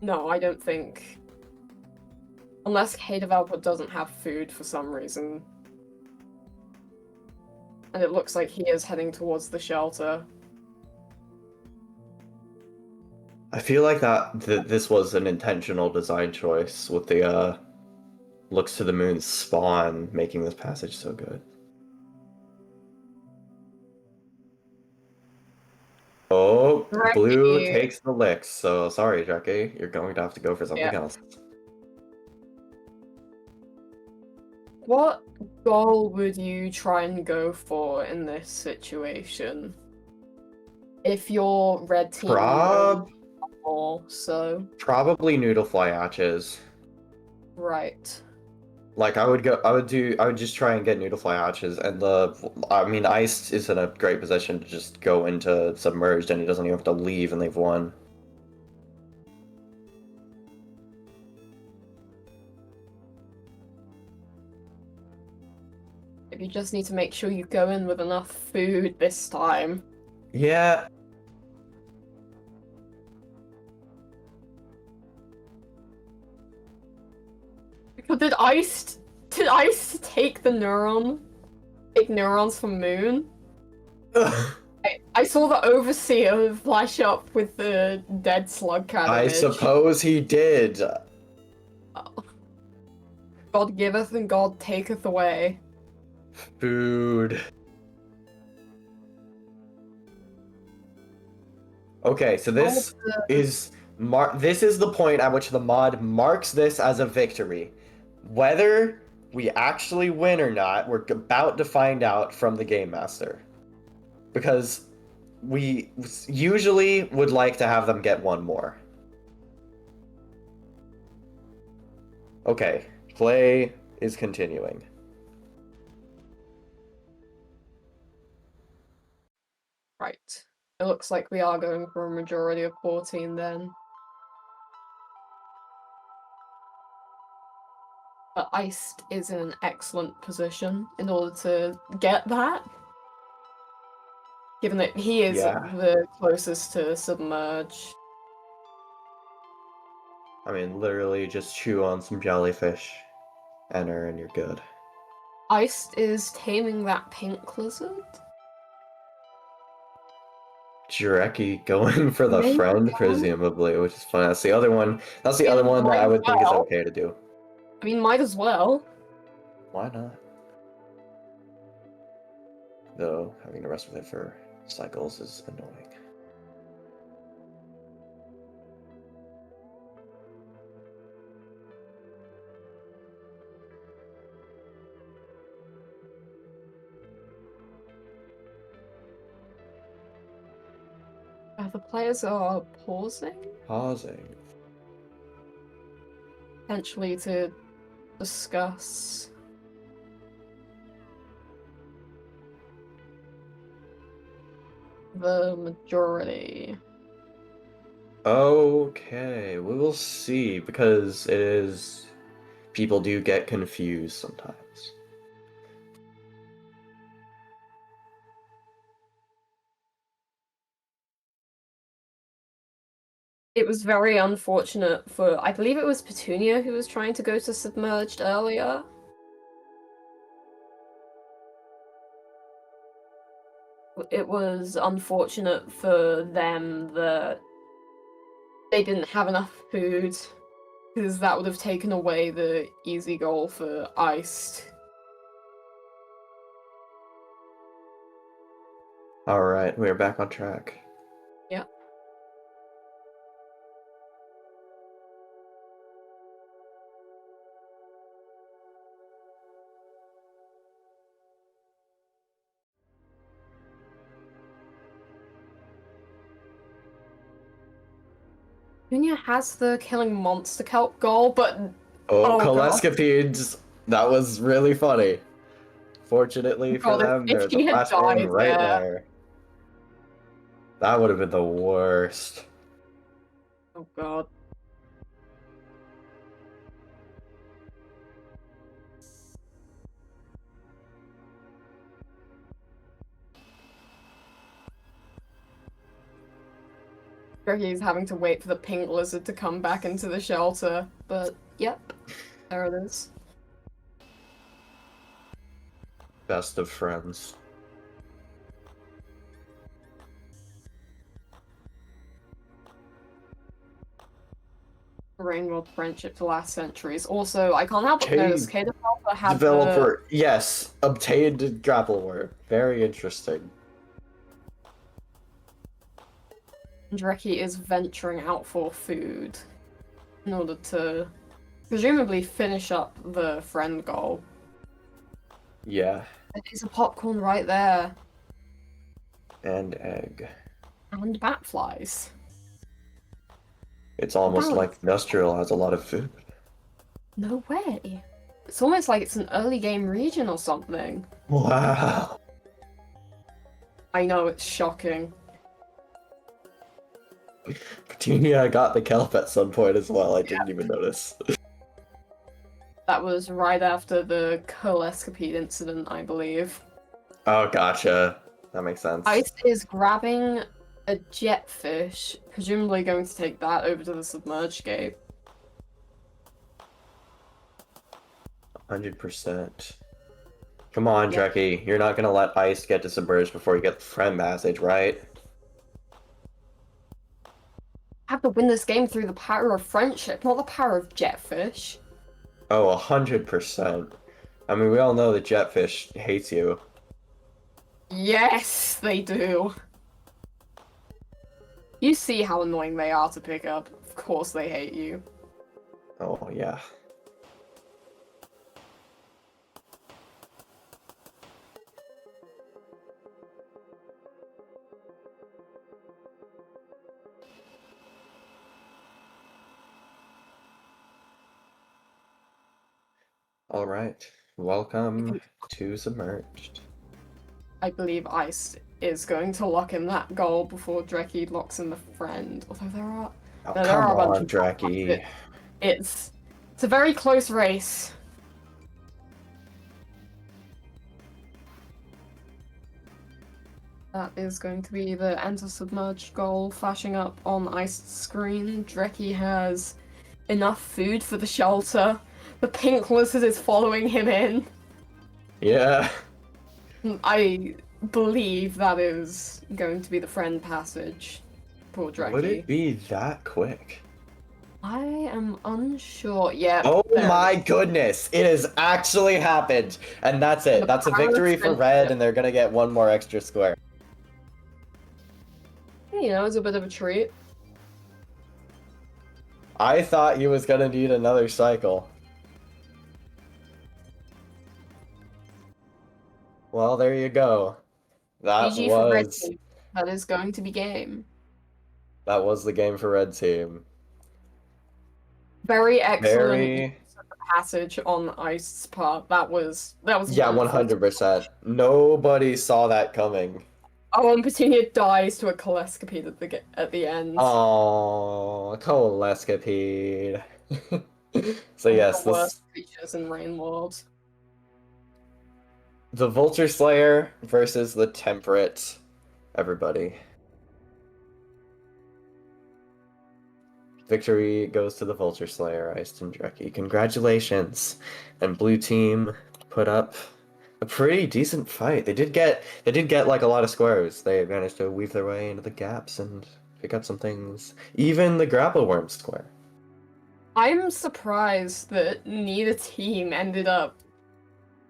No, I don't think... Unless K developer doesn't have food for some reason. And it looks like he is heading towards the shelter. I feel like this was an intentional design choice with the looks to the moon spawn making this passage so good. Oh, Dreki. blue takes the licks, so sorry, Dreki, you're going to have to go for something else. What goal would you try and go for in this situation? If your red team probably Noodlefly Hatches. Right. Like I would just try and get Noodlefly Hatches, and Ice is in a great position to just go into Submerged and he doesn't even have to leave and they've won. You just need to make sure you go in with enough food this time. Yeah. Did Ice take the neuron? Take neurons from Moon? I saw the Overseer flash up with the dead Slugcat I image. suppose he did. God giveth and God taketh away. Food. Okay, so this is the point at which the mod marks this as a victory. Whether we actually win or not, we're about to find out from the Game Master. Because we usually would like to have them get one more. Okay, play is continuing. Right. It looks like we are going for a majority of 14 then. But Iced is in an excellent position in order to get that. Given that he is the closest to submerge. I mean, literally just chew on some jellyfish, enter, and you're good. Iced is taming that pink lizard. Jureki going for the Maybe friend, so. presumably, which is fun. That's the other one. That's the other one that I would think is okay to do. I mean, might as well. Why not? Though having to rest with it for cycles is annoying. The players are pausing? Pausing. Potentially to discuss. The majority. Okay, we will see, because it is... people do get confused sometimes. It was very unfortunate for, I believe it was Petunia who was trying to go to Submerged earlier. It was unfortunate for them that they didn't have enough food, because that would have taken away the easy goal for Iced. Alright, we are back on track. Yeah. Petunia has the killing monster kelp goal, but Oh, God. Kalescapides! That was really funny. Fortunately for them, if there's a he had flashbang died right there. there. That would have been the worst. Oh god. He's having to wait for the pink lizard to come back into the shelter, but yep, there it is. Best of friends. Rainbow friendship to last centuries. Also, I can't help but notice K Developer had Developer, yes, obtained grapple word. Very interesting. Dreki is venturing out for food in order to presumably finish up the friend goal. Yeah. There's a popcorn right there. And egg. And bat flies. It's almost like Industrial has a lot of food. No way. It's almost like it's an early game region or something. Wow. I know, it's shocking. Petunia got the kelp at some point as well, I didn't even notice. That was right after the Escapade incident, I believe. Oh, gotcha. That makes sense. Ice is grabbing a jetfish, presumably going to take that over to the submerged gate. 100%. Come on, Dreki. You're not gonna let Ice get to submerged before you get the friend passage, right? I have to win this game through the power of friendship, not the power of jetfish. Oh, 100%. I mean, we all know that Jetfish hates you. Yes, they do. You see how annoying they are to pick up. Of course they hate you. Oh, yeah. All right. Welcome to Submerged. I believe Ice is going to lock in that goal before Dreki locks in the friend. Although Oh, there come are a bunch on, of Dreki. it's a very close race. That is going to be the enter submerged goal flashing up on Ice's screen. Dreki has enough food for the shelter. The pink lizard is following him in. Yeah. I believe that is going to be the friend passage for Dreki. Would it be that quick? I am unsure. Yeah. Oh my goodness! It has actually happened! And that's it. That's a victory for red, and they're gonna get one more extra square. You know, it's a bit of a treat. I thought he was gonna need another cycle. Well, there you go. That GG for red was team. That is going to be game. the game for red team. Very excellent passage on Ice's part. That was Yeah, wonderful. 100%. Nobody saw that coming. Oh, and Petunia dies to a colescopede at the end. Oh, Colescapede. So yes, The worst creatures in Rain World. the Vulture Slayer versus the Temperate. Everybody. Victory goes to the Vulture Slayer, Iced and Dreki. Congratulations. And blue team put up a pretty decent fight. They did get like a lot of squares. They managed to weave their way into the gaps and pick up some things. Even the grapple worm square. I'm surprised that neither team ended up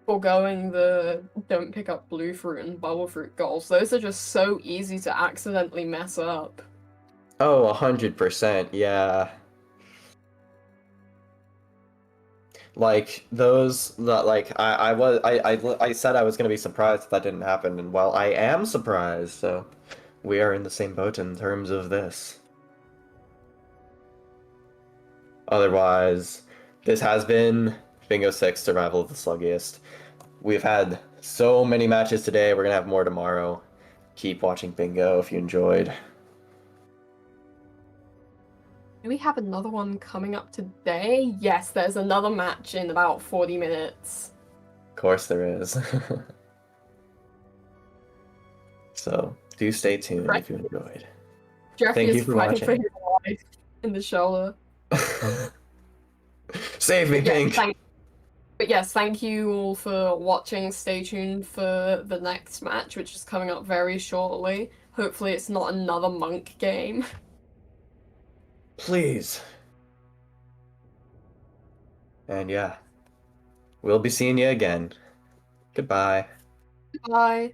foregoing the don't pick up blue fruit and bubble fruit goals. Those are just so easy to accidentally mess up. Oh, 100%, yeah. Like those, like I said I was gonna be surprised if that didn't happen, and well, I am surprised. So we are in the same boat in terms of this. Otherwise, this has been Bingo 6 Survival of the Sluggiest. We've had so many matches today. We're gonna have more tomorrow. Keep watching Bingo if you enjoyed. Do we have another one coming up today? Yes, there's another match in about 40 minutes. Of course there is. So do stay tuned if you enjoyed. Jeffrey Thank you is for fighting for watching. his life in the shoulder. Save me, Pink! But yes, thank you all for watching. Stay tuned for the next match, which is coming up very shortly. Hopefully it's not another monk game. Please. And yeah, we'll be seeing you again. Goodbye. Bye.